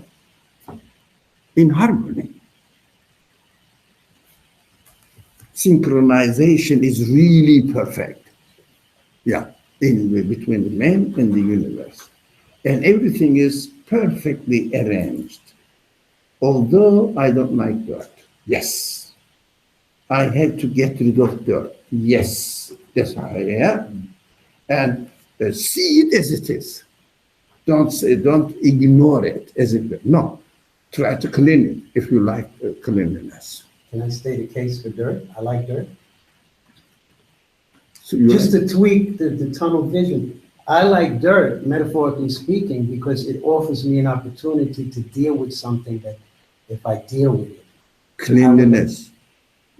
in harmony. Synchronization is really perfect. Yeah, between the man and the universe. And everything is perfectly arranged. Although I don't like dirt, yes. I have to get rid of dirt, yes. Yes, I am. And see it as it is. Don't ignore it as it, no. Try to clean it if you like cleanliness. Can I state a case for dirt? I like dirt. So you Just to tweak the tunnel vision. I like dirt, metaphorically speaking, because it offers me an opportunity to deal with something that if I deal with it. cleanliness.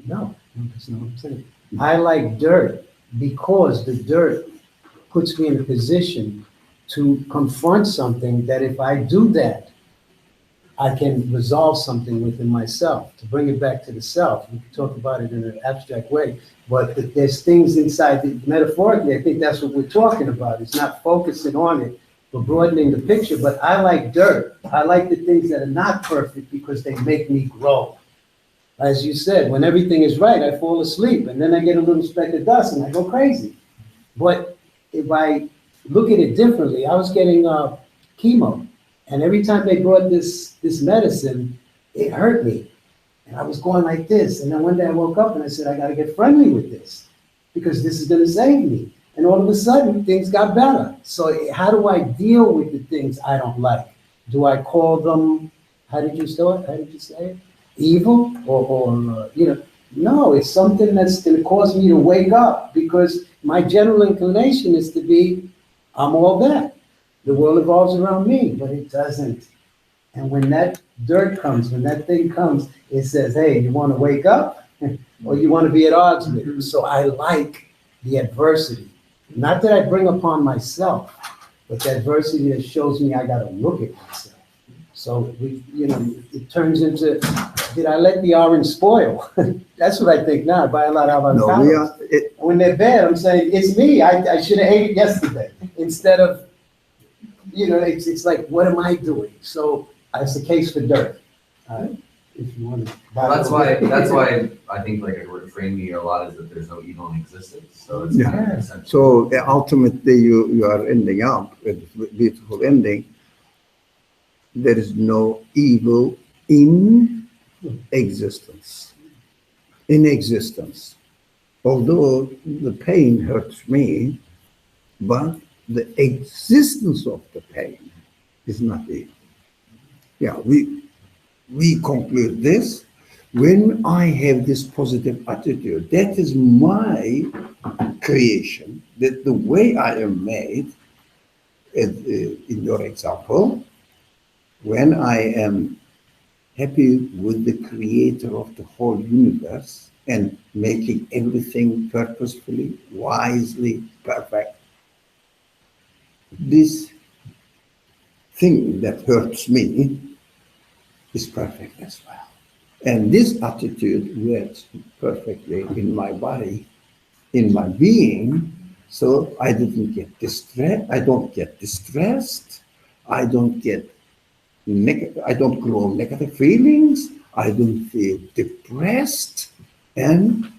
No, that's not what I'm saying. I like dirt because the dirt puts me in a position to confront something that if I do that, I can resolve something within myself, to bring it back to the self. We can talk about it in an abstract way, but there's things inside, metaphorically, I think that's what we're talking about. It's not focusing on it, but broadening the picture. But I like dirt. I like the things that are not perfect because they make me grow. As you said, when everything is right, I fall asleep, and then I get a little speck of dust, and I go crazy. But if I look at it differently, I was getting chemo. And every time they brought this medicine, it hurt me. And I was going like this. And then one day I woke up and I said, I got to get friendly with this because this is going to save me. And all of a sudden, things got better. So how do I deal with the things I don't like? Do I call them, how did you say it? Evil? Or no, it's something that's going to cause me to wake up because my general inclination is to be, I'm all that. The world evolves around me, but it doesn't. And when that dirt comes, when that thing comes, it says, hey, you want to wake up or you want to be at odds with it? So I like the adversity. Not that I bring upon myself, but the adversity that shows me I got to look at myself. So, it turns into, did I let the orange spoil? That's what I think now. I buy a lot of avocados. No, when they're bad, I'm saying, it's me. I should have ate it yesterday. Instead of, it's like, what am I doing? So it's a case for dirt. If you want to. That's why I think like a reframing a lot is that there's no evil in existence. So it's kind of essential. So ultimately you are ending up with a beautiful ending. There is no evil in existence. In existence. Although the pain hurts me, but the existence of the pain is not evil. Yeah, we conclude this. When I have this positive attitude, that is my creation, that the way I am made, in your example, when I am happy with the creator of the whole universe and making everything purposefully, wisely, perfect, this thing that hurts me is perfect as well. And this attitude works perfectly in my body, in my being, so I didn't get distressed, I don't get distressed, I don't grow negative feelings, I don't feel depressed, and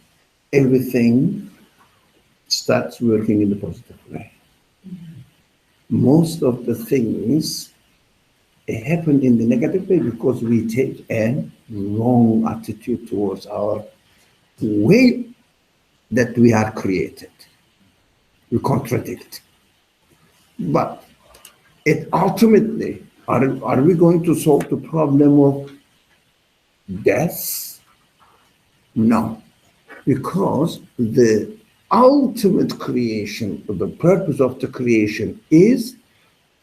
everything starts working in the positive way. Most of the things happen in the negative way because we take a wrong attitude towards our way that we are created. We contradict. But ultimately, are we going to solve the problem of death? No, because the ultimate creation, the purpose of the creation is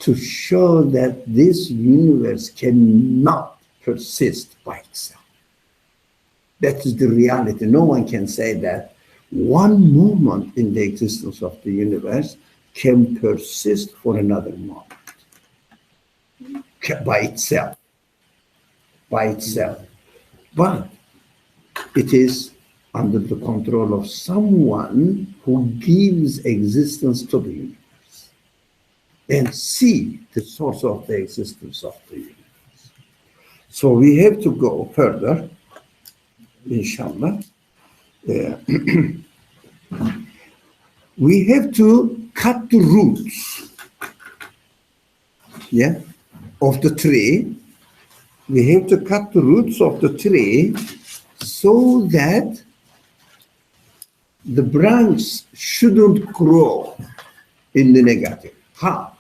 to show that this universe cannot persist by itself. That is the reality. No one can say that one moment in the existence of the universe can persist for another moment by itself. But it is under the control of someone who gives existence to the universe and see the source of the existence of the universe. So we have to go further, inshallah. We have to cut the roots, yeah, of the tree. We have to cut the roots of the tree so that the branch shouldn't grow in the negative. How?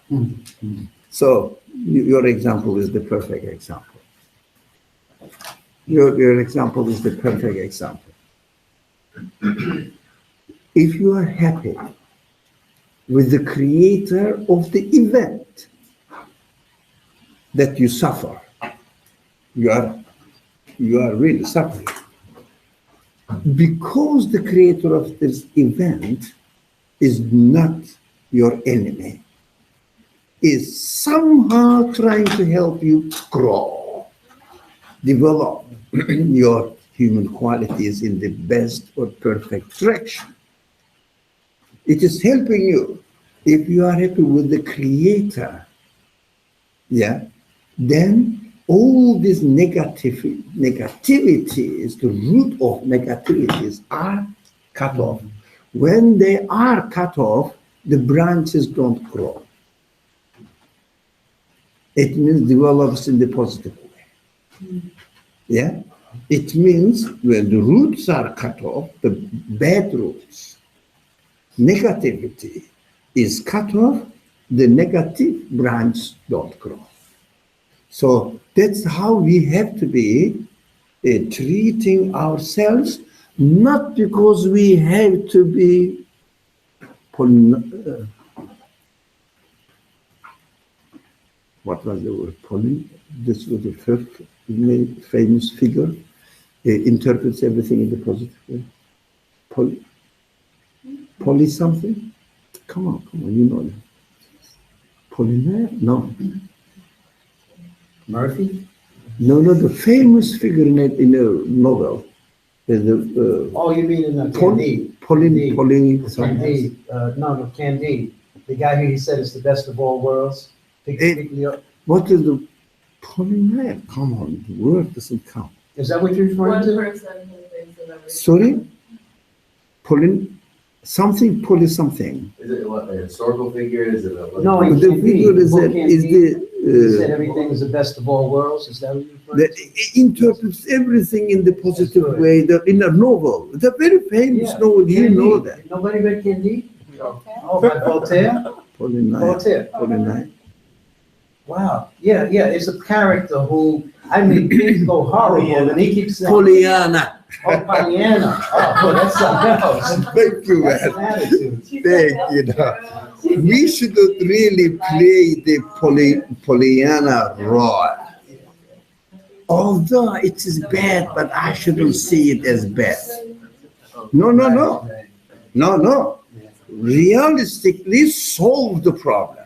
So your example is the perfect example. Your example is the perfect example. If you are happy with the creator of the event that you suffer, you are really suffering. Because the creator of this event is not your enemy, is somehow trying to help you grow, develop your human qualities in the best or perfect direction. It is helping you. If you are happy with the creator, yeah, then all these negativities, the root of negativities are cut off. When they are cut off, the branches don't grow. It means develops in the positive way. Yeah? It means when the roots are cut off, the bad roots, negativity is cut off, the negative branch don't grow. So that's how we have to be treating ourselves, not because we have to be what was the word? This was the first famous figure. Interprets everything in the positive way. Poly something? Come on, you know that. Polymer? No. Murphy? No, the famous figure in a novel. Oh, you mean in Candide? Candide. No, Candide. The guy who he said is the best of all worlds. What is the polymer? Come on, the word doesn't count. Is that what you're referring One to? person who thinks of everything. Sorry? Poly something. Is it what, a historical figure? Is it a? No, The figure is He said everything is the best of all worlds. Is that what you're referring that interprets everything in the positive way. In a novel, it's a very famous Yeah, novel. You Candide. know that. Nobody read Candide? Oh, by Voltaire? Voltaire. Polymer. Wow. Yeah. It's a character who, things go horrible, and he keeps saying, Pollyanna. oh, Pollyanna. Oh, that's something else. Thank you, That's an man. attitude. Thank you. We shouldn't really play the Pollyanna role. Although it is bad, but I shouldn't see it as bad. No. Realistically solve the problem.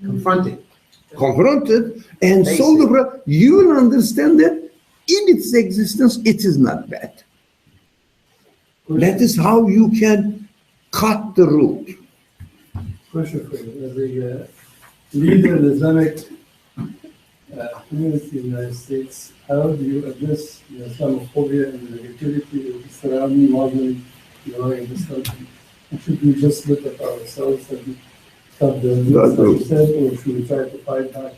Confronted and solve the problem. You will understand that in its existence, it is not bad. That is how you can cut the root. Question for you. As a leader in the Islamic community in the United States, how do you address the Islamophobia and the negativity of surrounding Muslims in this country? Should we just look at ourselves and stop the news, or should we try to fight back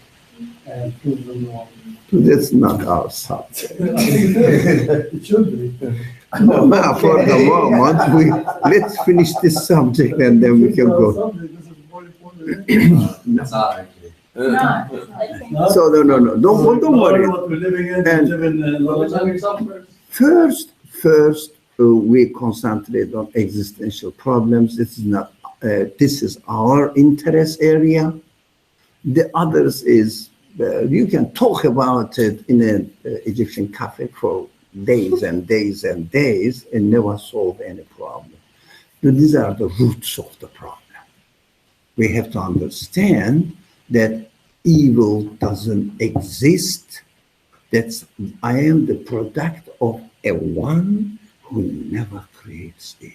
and prove them wrong? That's not our subject. It should be. Now, for the moment, let's finish this subject and then we can go. This is more important. It's not actually. Not. So no, don't worry. What we're living in, And- we live in Focus on yourself first. First, we concentrate on existential problems. This is our interest area. The others is, you can talk about it in an Egyptian cafe for days and days and days and never solve any problem. But these are the roots of the problem. We have to understand that evil doesn't exist. I am the product of a one who never creates it.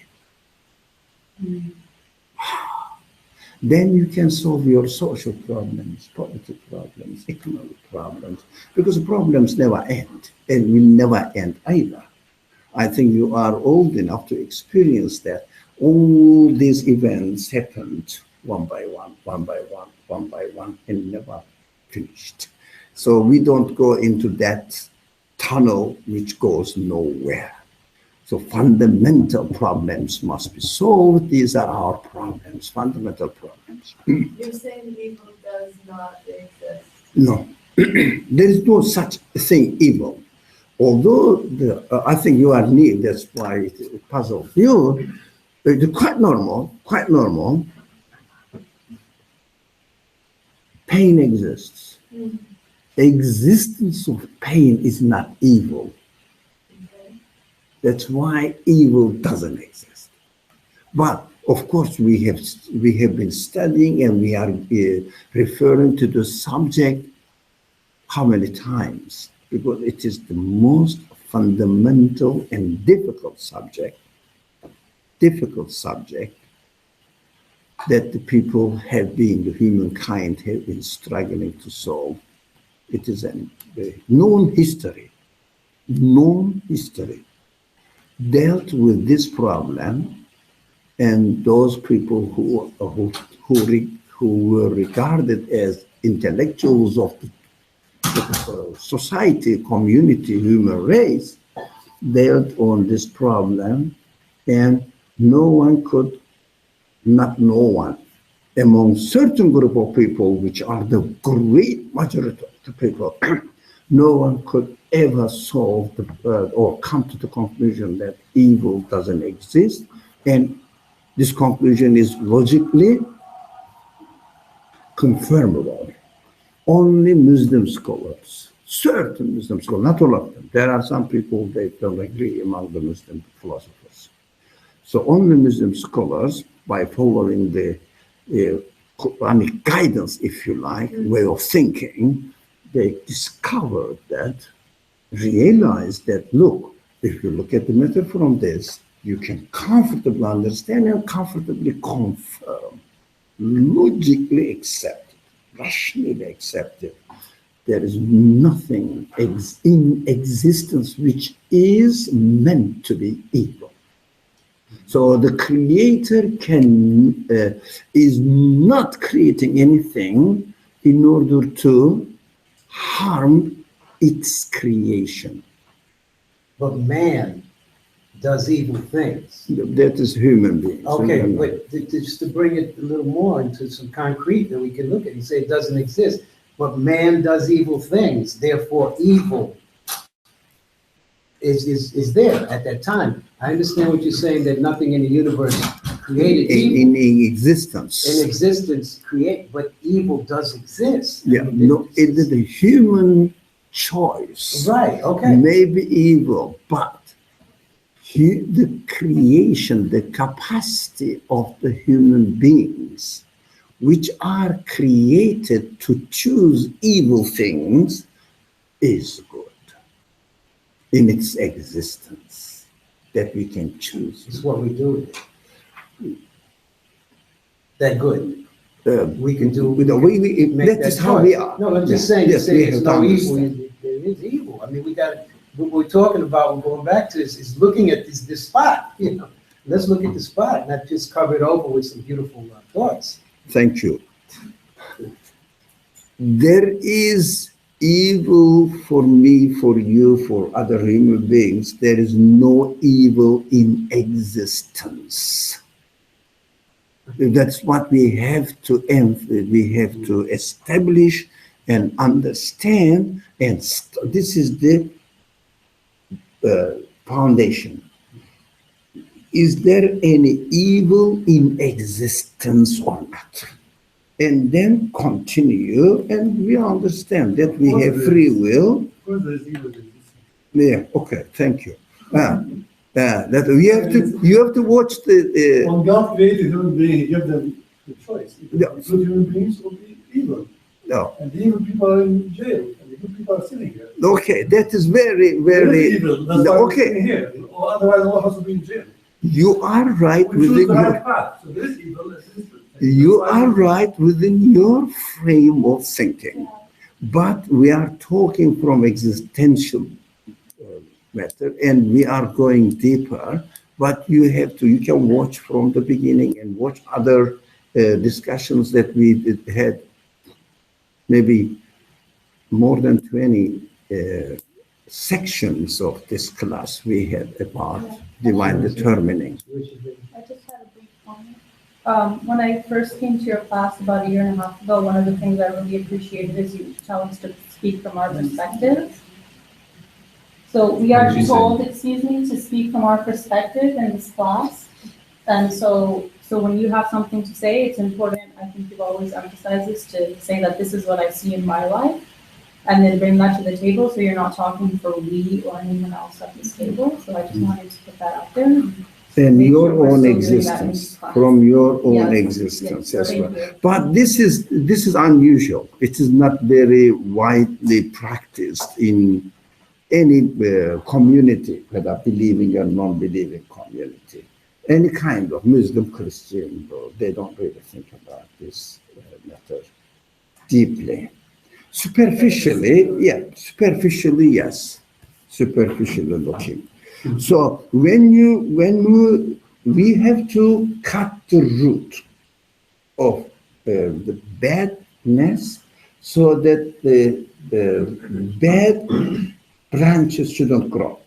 then you can solve your social problems, political problems, economic problems, because problems never end and will never end either. I think you are old enough to experience that all these events happened one by one, one by one, one by one, and never finished. So we don't go into that tunnel which goes nowhere. So fundamental problems must be solved. These are our problems, fundamental problems. You're saying evil does not exist. No, there is no such thing evil. Although I think you are new, that's why it puzzles you. It's quite normal, quite normal. Pain exists. Existence of pain is not evil. That's why evil doesn't exist. But of course, we have been studying and we are referring to the subject how many times? Because it is the most fundamental and difficult subject that the people have been, the humankind have been struggling to solve. It is a known history dealt with this problem, and those people who were regarded as intellectuals of the society, community, human race, dealt on this problem, and no one could, not no one, among certain group of people, which are the great majority of the people, no one could ever solve or come to the conclusion that evil doesn't exist. And this conclusion is logically confirmable. Only Muslim scholars, certain Muslim scholars, not all of them. There are some people they don't agree among the Muslim philosophers. So only Muslim scholars, by following the Quranic guidance, if you like, way of thinking, they discovered that, realized that, look, if you look at the matter from this, you can comfortably understand and comfortably confirm, logically accept, rationally accepted. There is nothing in existence which is meant to be evil. So the creator is not creating anything in order to harm its creation. But man does evil things. That is human beings. Okay, but just to bring it a little more into some concrete that we can look at and say it doesn't exist, but man does evil things, therefore evil is there at that time. I understand what you're saying, that nothing in the universe created evil. In existence. In existence create, but evil does exist. Yeah, no, it is the human choice. Right, okay. May be evil, but the creation, the capacity of the human beings, which are created to choose evil things, is good in its existence, that we can choose. It's what we do. That good. We can do. That is how we are. No, I'm just saying. Yes, There's no evil. There is evil. I mean, we got. What we're talking about, we're going back to is looking at this spot. You know, let's look at the spot, not just cover it over with some beautiful thoughts. Thank you. There is evil for me, for you, for other human beings. There is no evil in existence. That's what we have to establish and understand, and this is the foundation. Is there any evil in existence or not? And then continue, and we understand that we have free will. Of course, there's evil in existence. Yeah. Okay. Thank you. That you have to watch the. When God created human beings, He gave them the choice. Yeah. The good human beings will be evil, No. and the evil people are in jail, and the good people are sitting here. Okay, that is very, There very. is evil. That's why we're Okay, sitting here. Or otherwise, all of us would be in jail. you are right We choose within the your. right path. So there is evil. You are right within your frame of thinking, but we are talking from existential matter, and we are going deeper. But you can watch from the beginning and watch other discussions that we had, maybe more than 20 sections of this class we had about divine determining. I just had a brief comment. When I first came to your class about a year and a half ago, one of the things I really appreciated is you tell us to speak from our perspective. So we are told, excuse me, to speak from our perspective in this class. And so when you have something to say, it's important, I think you've always emphasized this, to say that this is what I see in my life, and then bring that to the table, so you're not talking for we or anyone else at this table. So I just wanted to put that out there. And Make your sure we're own still doing that in existence, this class. from your own Yes, existence yes, as well. thank you. But this is unusual. It is not very widely practiced in any community, whether believing or non-believing community. Any kind of Muslim, Christian, they don't really think about this matter deeply. Superficially, yes. Superficially looking. So when we have to cut the root of the badness, so that the bad branches shouldn't grow.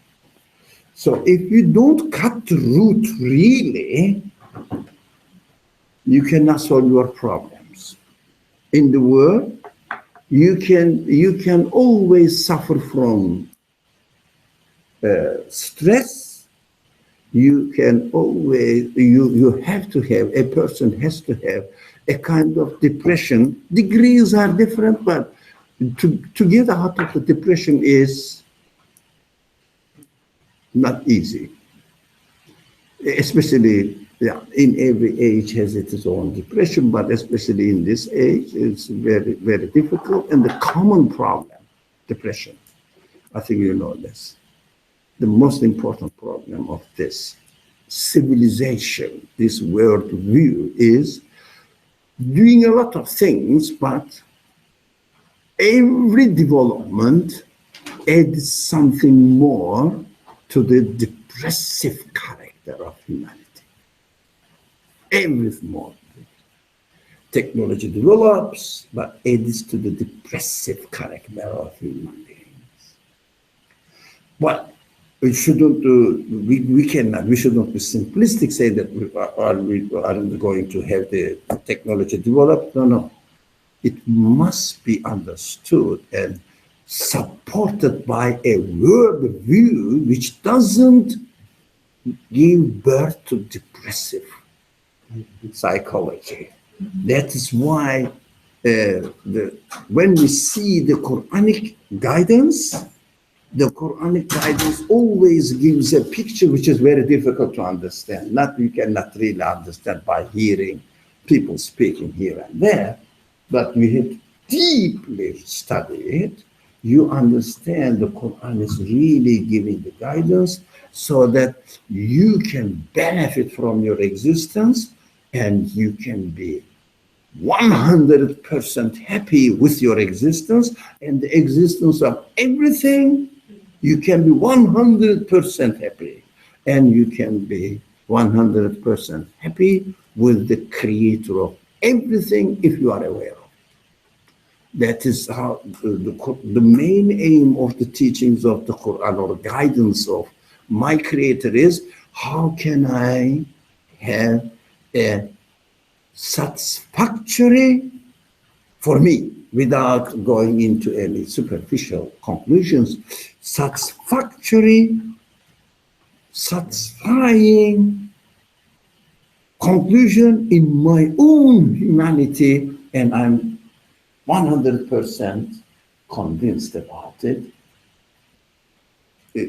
So if you don't cut the root really, you cannot solve your problems. In the world, you can always suffer from stress. You can always, you have to have, a person has to have a kind of depression. Degrees are different, but to get out of the depression is not easy. Especially, in every age has its own depression, but especially in this age, it's very, very difficult. And the common problem, depression, I think you know this. The most important problem of this civilization, this world view, is doing a lot of things, but every development adds something more to the depressive character of humanity. Everything more. Technology develops, but adds to the depressive character of human beings. But we shouldn't we shouldn't be simplistic, say that we aren't going to have the technology developed. No. It must be understood and supported by a worldview which doesn't give birth to depressive psychology. That is why when we see the Quranic guidance always gives a picture which is very difficult to understand. You cannot really understand by hearing people speaking here and there, but we have to deeply study it. You understand the Quran is really giving the guidance so that you can benefit from your existence and you can be 100% happy with your existence and the existence of everything. You can be 100% happy, and you can be 100% happy with the creator of everything if you are aware of. That is how the main aim of the teachings of the Quran or guidance of my creator is, how can I have a satisfactory, for me, without going into any superficial conclusions, satisfactory, satisfying conclusion in my own humanity, and I'm 100% convinced about it.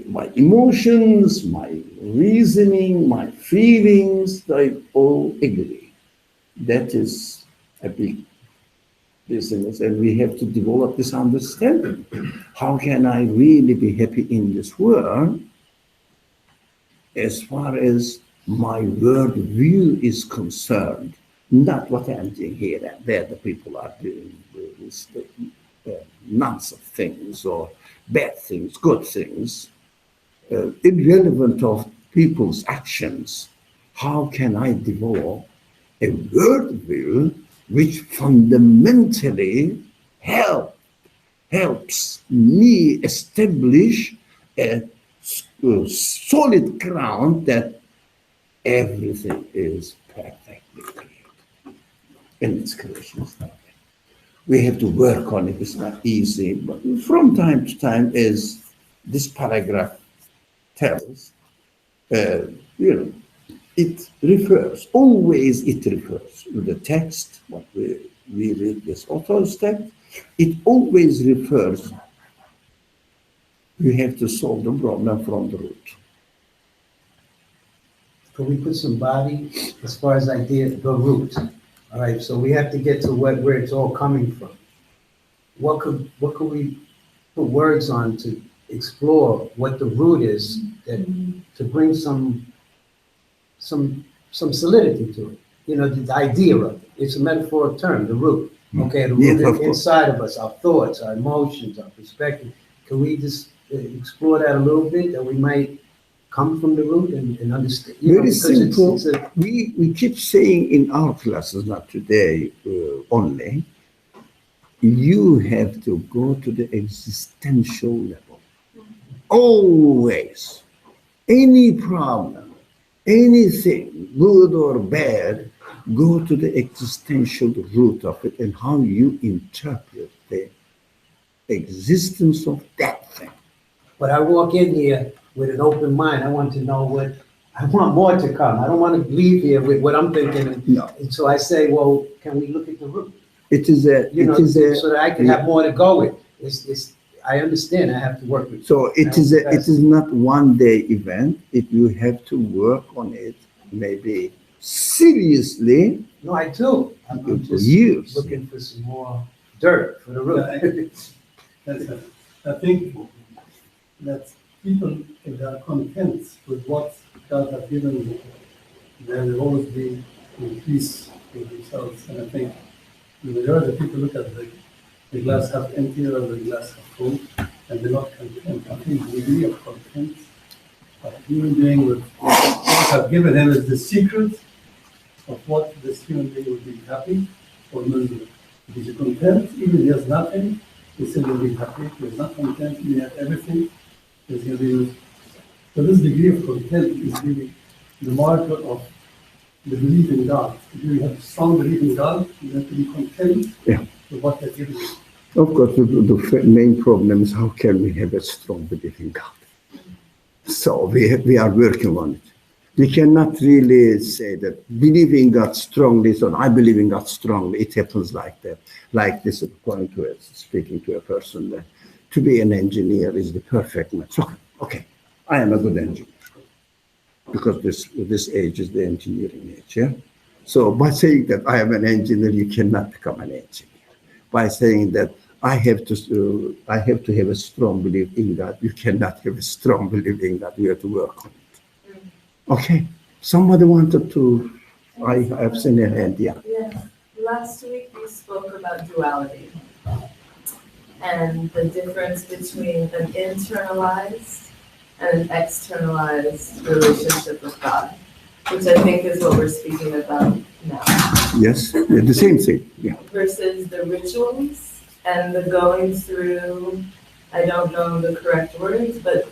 My emotions, my reasoning, my feelings, they all agree. That is a big business, and we have to develop this understanding. How can I really be happy in this world as far as my world view is concerned? not what I'm doing here and there. The people are doing this nonsense things or bad things, good things, irrelevant of people's actions. How can I develop a worldview which fundamentally helps me establish a solid ground that everything is perfectly clear in its creation. We have to work on it. It's not easy, but from time to time, as this paragraph tells, it refers, always it refers to the text, what we read this author's text, it always refers, you have to solve the problem from the root. Could we put some body as far as idea, the root? All right, so we have to get to where it's all coming from. What could we put words on to explore what the root is, that to bring some solidity to it? You know, the idea of it. It's a metaphoric term, the root. Okay, the root Yes, is inside of us, our thoughts, our emotions, our perspective. Can we just explore that a little bit, that we might come from the root and understand? Very simple. We keep saying in our classes, not today only, you have to go to the existential level. Always. Any problem, anything, good or bad, go to the existential root of it and how you interpret the existence of that thing. But I walk in here with an open mind. I want to know what, I want more to come. I don't want to leave here with what I'm thinking. No. And so I say, well, can we look at the root? It is a, You know, it is a, so that I can have more to go with. I understand I have to work with. so it is a, it is not one day event. You have to work on it, maybe seriously. No, I do. I'm just years. looking for some more dirt for the root. I think that people, if they are content with what God has given them, they will always be in peace with themselves. And I think the majority of people look at the glass half empty or the glass half full, and they're not content. I think the degree of content of a human being with what God has given him is the secret of what this human being will be happy or miserable. If he's content, even if he has nothing, he still will be happy. If he's not content, he has everything, he's going to be miserable. So this degree of content is really the marker of the belief in God. If you have strong belief in God, you have to be content with what He's given you. Of course, the main problem is how can we have a strong belief in God? So we are working on it. We cannot really say that believing God strongly, so I believe in God strongly, it happens like that. Like this, according to speaking to a person, that to be an engineer is the perfect match. So, okay, I am a good engineer. Because this age is the engineering age, yeah? So by saying that I am an engineer, you cannot become an engineer. By saying that I have to have a strong belief in God, you cannot have a strong belief in God. You have to work on it. Okay, somebody wanted to, I have seen a hand, yeah. Yes, last week you spoke about duality and the difference between an internalized and an externalized relationship with God, which I think is what we're speaking about now. Yes, the same thing, yeah. Versus the rituals and the going through, I don't know the correct words, but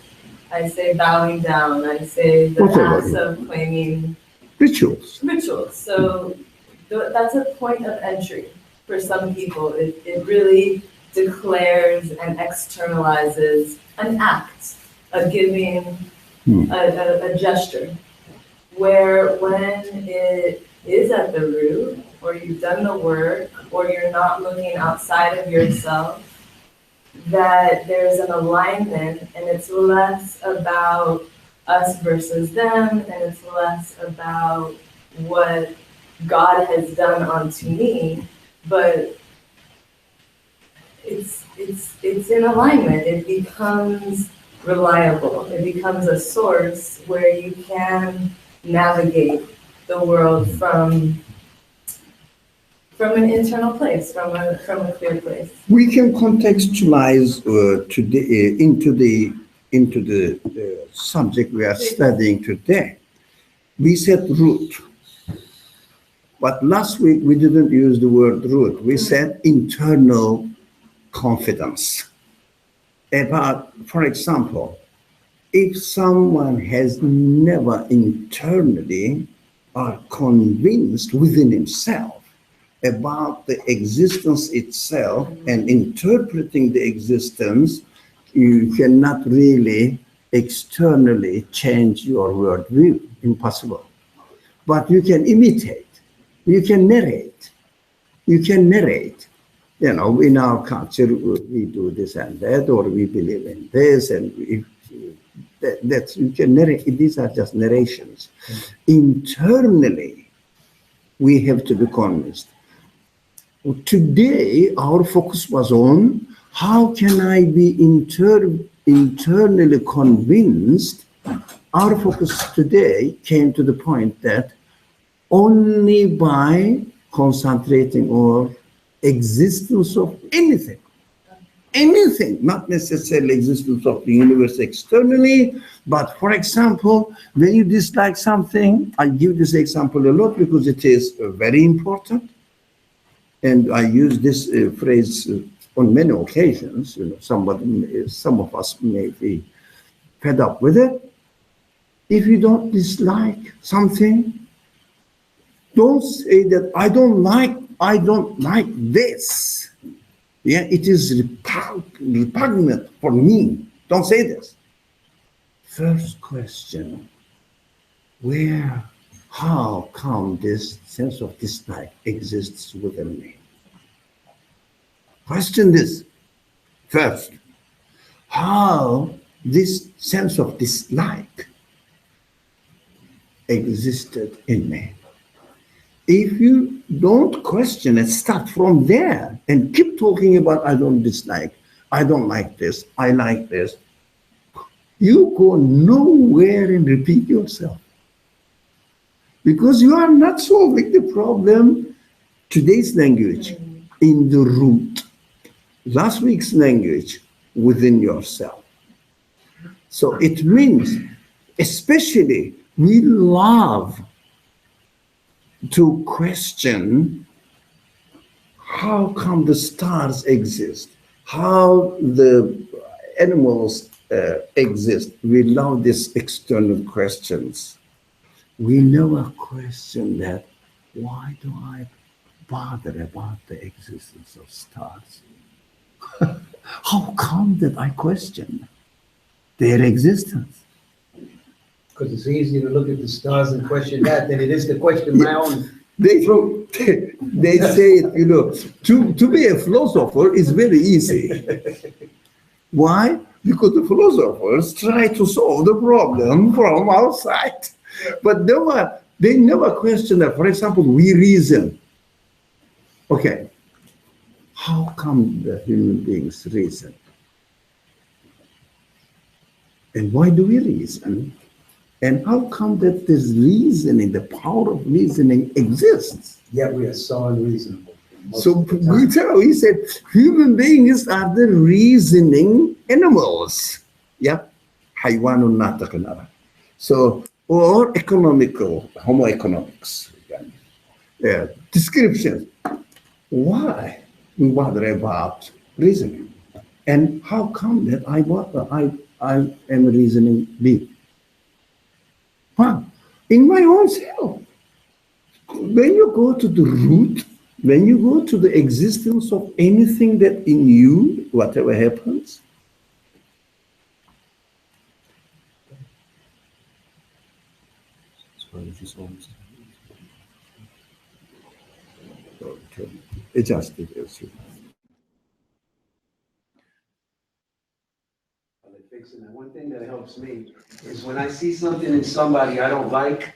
I say bowing down, I say the acts of claiming rituals. So that's a point of entry for some people. It really declares and externalizes an act, a giving, a gesture, where when it is at the root, or you've done the work, or you're not looking outside of yourself, that there's an alignment, and it's less about us versus them, and it's less about what God has done unto me, but it's in alignment. It becomes reliable. It becomes a source where you can navigate the world from from an internal place, from a clear place. We can contextualize today into the subject we are studying today. We said root, but last week we didn't use the word root. We said internal confidence. About, for example, if someone has never internally are convinced within himself about the existence itself and interpreting the existence, you cannot really externally change your worldview. Impossible. But you can imitate, you can narrate, You know, in our culture, we do this and that, or we believe in this, and that's you can narrate. These are just narrations. Internally, we have to be convinced. Today, our focus was on how can I be internally convinced. Our focus today came to the point that only by concentrating on existence of anything, not necessarily existence of the universe externally, but for example, when you dislike something, I give this example a lot because it is very important. And I use this phrase on many occasions. You know, some of us may be fed up with it. If you don't dislike something, don't say that I don't like this. Yeah, it is repugnant for me. Don't say this. First question, how come this sense of dislike exists within me? Question this first. How this sense of dislike existed in me. If you don't question it, start from there and keep talking about I don't dislike, I don't like this, I like this. You go nowhere and repeat yourself. Because you are not solving the problem, today's language, in the root. Last week's language, within yourself. So it means, especially, we love to question how come the stars exist, how the animals exist. We love these external questions. We never question that, why do I bother about the existence of stars? How come that I question their existence? Because it's easier to look at the stars and question that than it is to question my own. They say, you know, to be a philosopher is very easy. Why? Because the philosophers try to solve the problem from outside. But they never question that. For example, we reason. Okay, how come the human beings reason? And why do we reason? And how come that this reasoning, the power of reasoning exists? Yet we are so unreasonable. So we said human beings are the reasoning animals. Yeah, حيوان ناطق نرى. So, or economical, homo economics. Description. Why we bother about reasoning? And how come that I am a reasoning being? Well, in my own self. When you go to the root, when you go to the existence of anything that in you, whatever happens, adjust it. One thing that helps me is when I see something in somebody I don't like,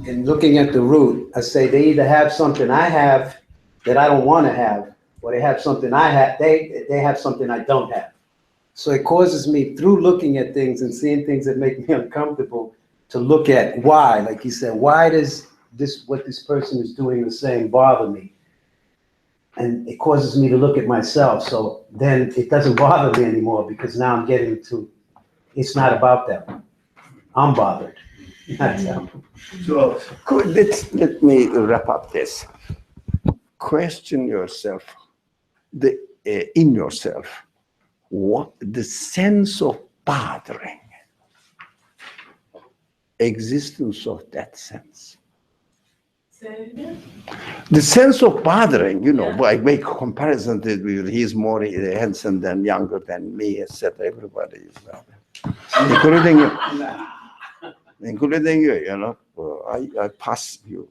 and looking at the root, I say they either have something I have that I don't want to have, or they have something I have, they have something I don't have. So it causes me, through looking at things and seeing things that make me uncomfortable, to look at why, like you said, why does what this person is doing or saying bother me? And it causes me to look at myself. So then it doesn't bother me anymore because now I'm getting to, it's not about them. I'm bothered, not them. So let me wrap up this. Question yourself, in yourself, what the sense of bothering, existence of that sense. The sense of bothering, I make a comparison that he's more handsome than younger than me, etc. Everybody is including you. Including you, I pass you.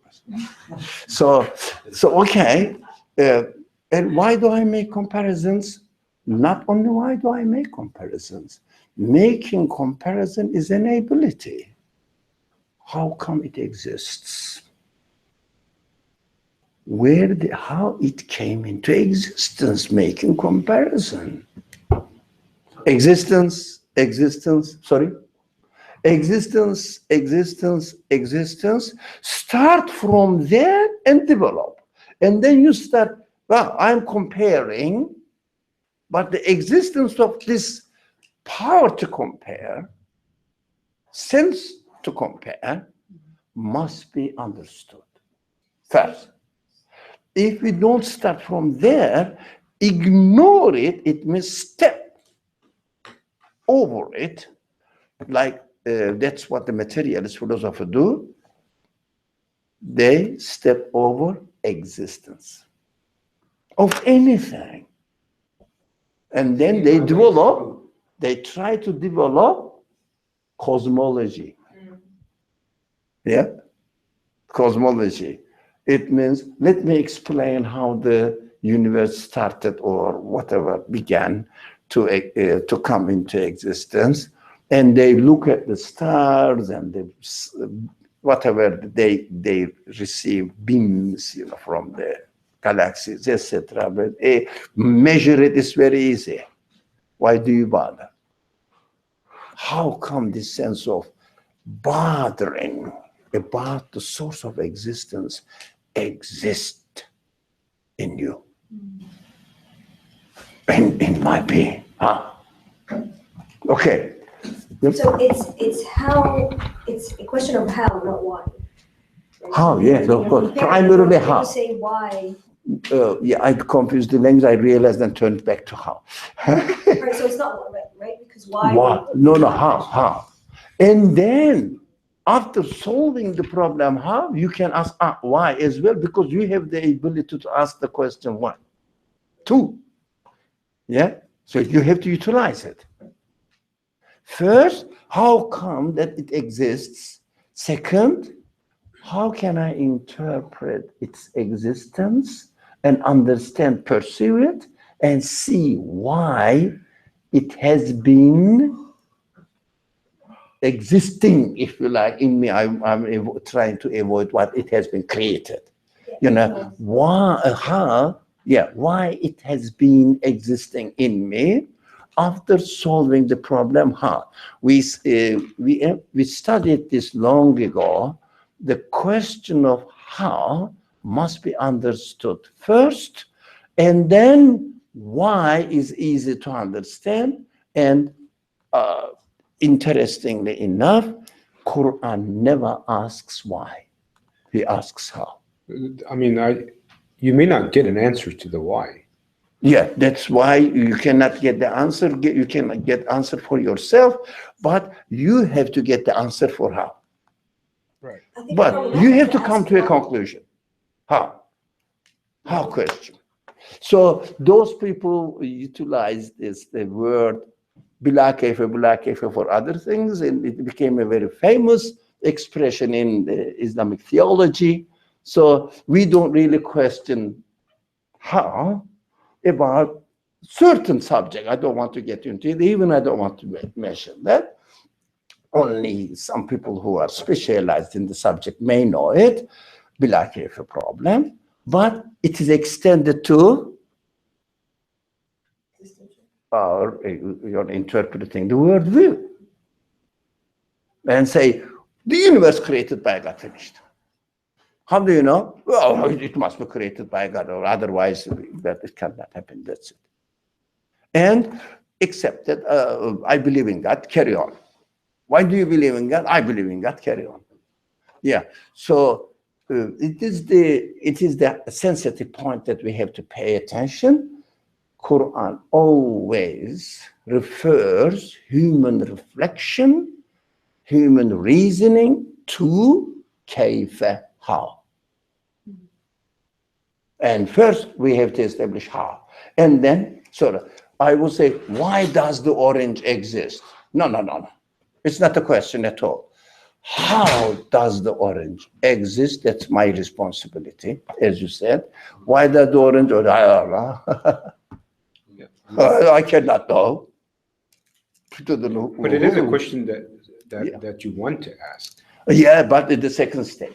So okay. And why do I make comparisons? Not only why do I make comparisons, making comparison is an ability. How come it exists? How it came into existence, making comparison. Existence, start from there and develop. And then you start, well, I'm comparing, but the existence of this power to compare, sense to compare, must be understood first. If we don't start from there, ignore it, it means step over it, like that's what the materialist philosophers do. They step over existence of anything. And then they try to develop cosmology. Yeah? Cosmology. It means, let me explain how the universe started or whatever began to come into existence. And they look at the stars and whatever they receive beams, from the galaxies, etc. But measure it is very easy. Why do you bother? How come this sense of bothering about the source of existence exists in you? In my being. Okay. So it's a question of how, not why. Right? How, yes, of course. Primarily how. You say why. Yeah, I confused the language, I realized and turned back to how. Right, so it's not right? Because why? No, how. And then, after solving the problem how, you can ask why as well, because you have the ability to ask the question why. Two. Yeah? So you have to utilize it. First, how come that it exists? Second, how can I interpret its existence and understand, perceive it, and see why it has been existing, if you like, in me. I'm trying to avoid what it has been created. Why it has been existing in me after solving the problem how. We studied this long ago. The question of how must be understood first, and then why is easy to understand. And interestingly enough, Qur'an never asks why. He asks how. I mean, you may not get an answer to the why. Yeah, that's why you cannot get the answer. You can get answer for yourself, but you have to get the answer for how. Right. But you have to come to a conclusion. How? How question. So those people utilize the word bila kayfa for other things, and it became a very famous expression in Islamic theology. So we don't really question how about certain subject. I don't want to get into it, even I don't want to mention that. Only some people who are specialized in the subject may know it, bila kayfa problem, but it is extended to you're interpreting the word will. And say, the universe created by God, finished. How do you know? Well, it must be created by God, or otherwise that it cannot happen. That's it. And accept that I believe in God, carry on. Why do you believe in God? I believe in God, carry on. Yeah. So it is the sensitive point that we have to pay attention. Quran always refers human reflection, human reasoning to kayfa, how. And first we have to establish how. And then, I will say, why does the orange exist? No. It's not a question at all. How does the orange exist? That's my responsibility, as you said. Why does the orange, or I cannot know. But it is a question that you want to ask. Yeah, but at the second stage.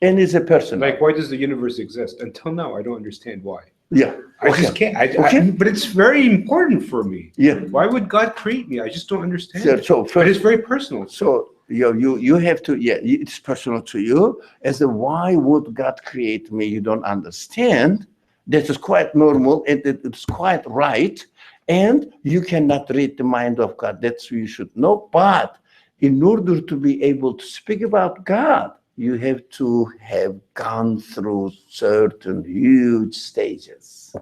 And it's a person. Like, why does the universe exist? Until now, I don't understand why. Yeah. I just can't. But it's very important for me. Yeah. Why would God create me? I just don't understand. So first, but it's very personal. So you have to, it's personal to you. As a why would God create me? You don't understand. That is quite normal, and it's quite right. And you cannot read the mind of God. That's what you should know. But in order to be able to speak about God, you have to have gone through certain huge stages.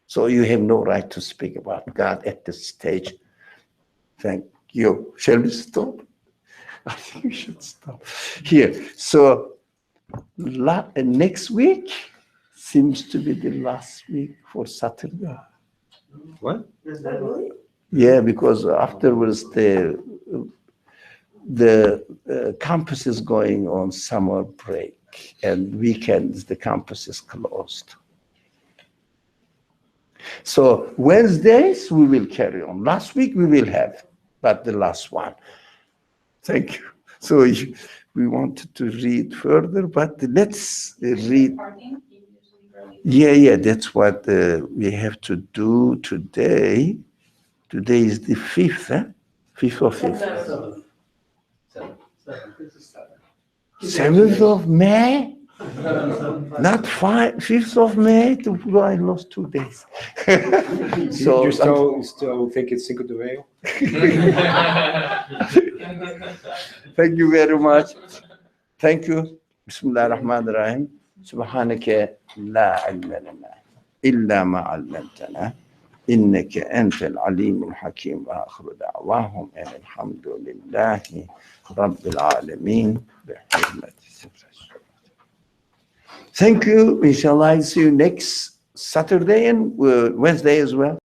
So you have no right to speak about God at this stage. Thank you. Shall we stop? I think we should stop here. So next week seems to be the last week for Saturday. What? Yeah, because afterwards the campus is going on summer break, and weekends the campus is closed. So Wednesdays we will carry on. Last week we will have, but the last one. Thank you. So we wanted to read further, but let's read. Yeah, that's what we have to do today. Today is the 5th, eh? 5th or 5th? 7th of May? Not 5th of May? I lost 2 days. So you still think it's Cinco de Mayo? Thank you very much. Thank you. Bismillah ar-Rahman ar-Rahim. Subhanaka la ilma lana illa ma 'allamtana innaka antal alimul hakim. Wa akhiru da'wahum alhamdulillahi rabbil alamin. Thank you. Inshallah, I'll see you next Saturday and Wednesday as well.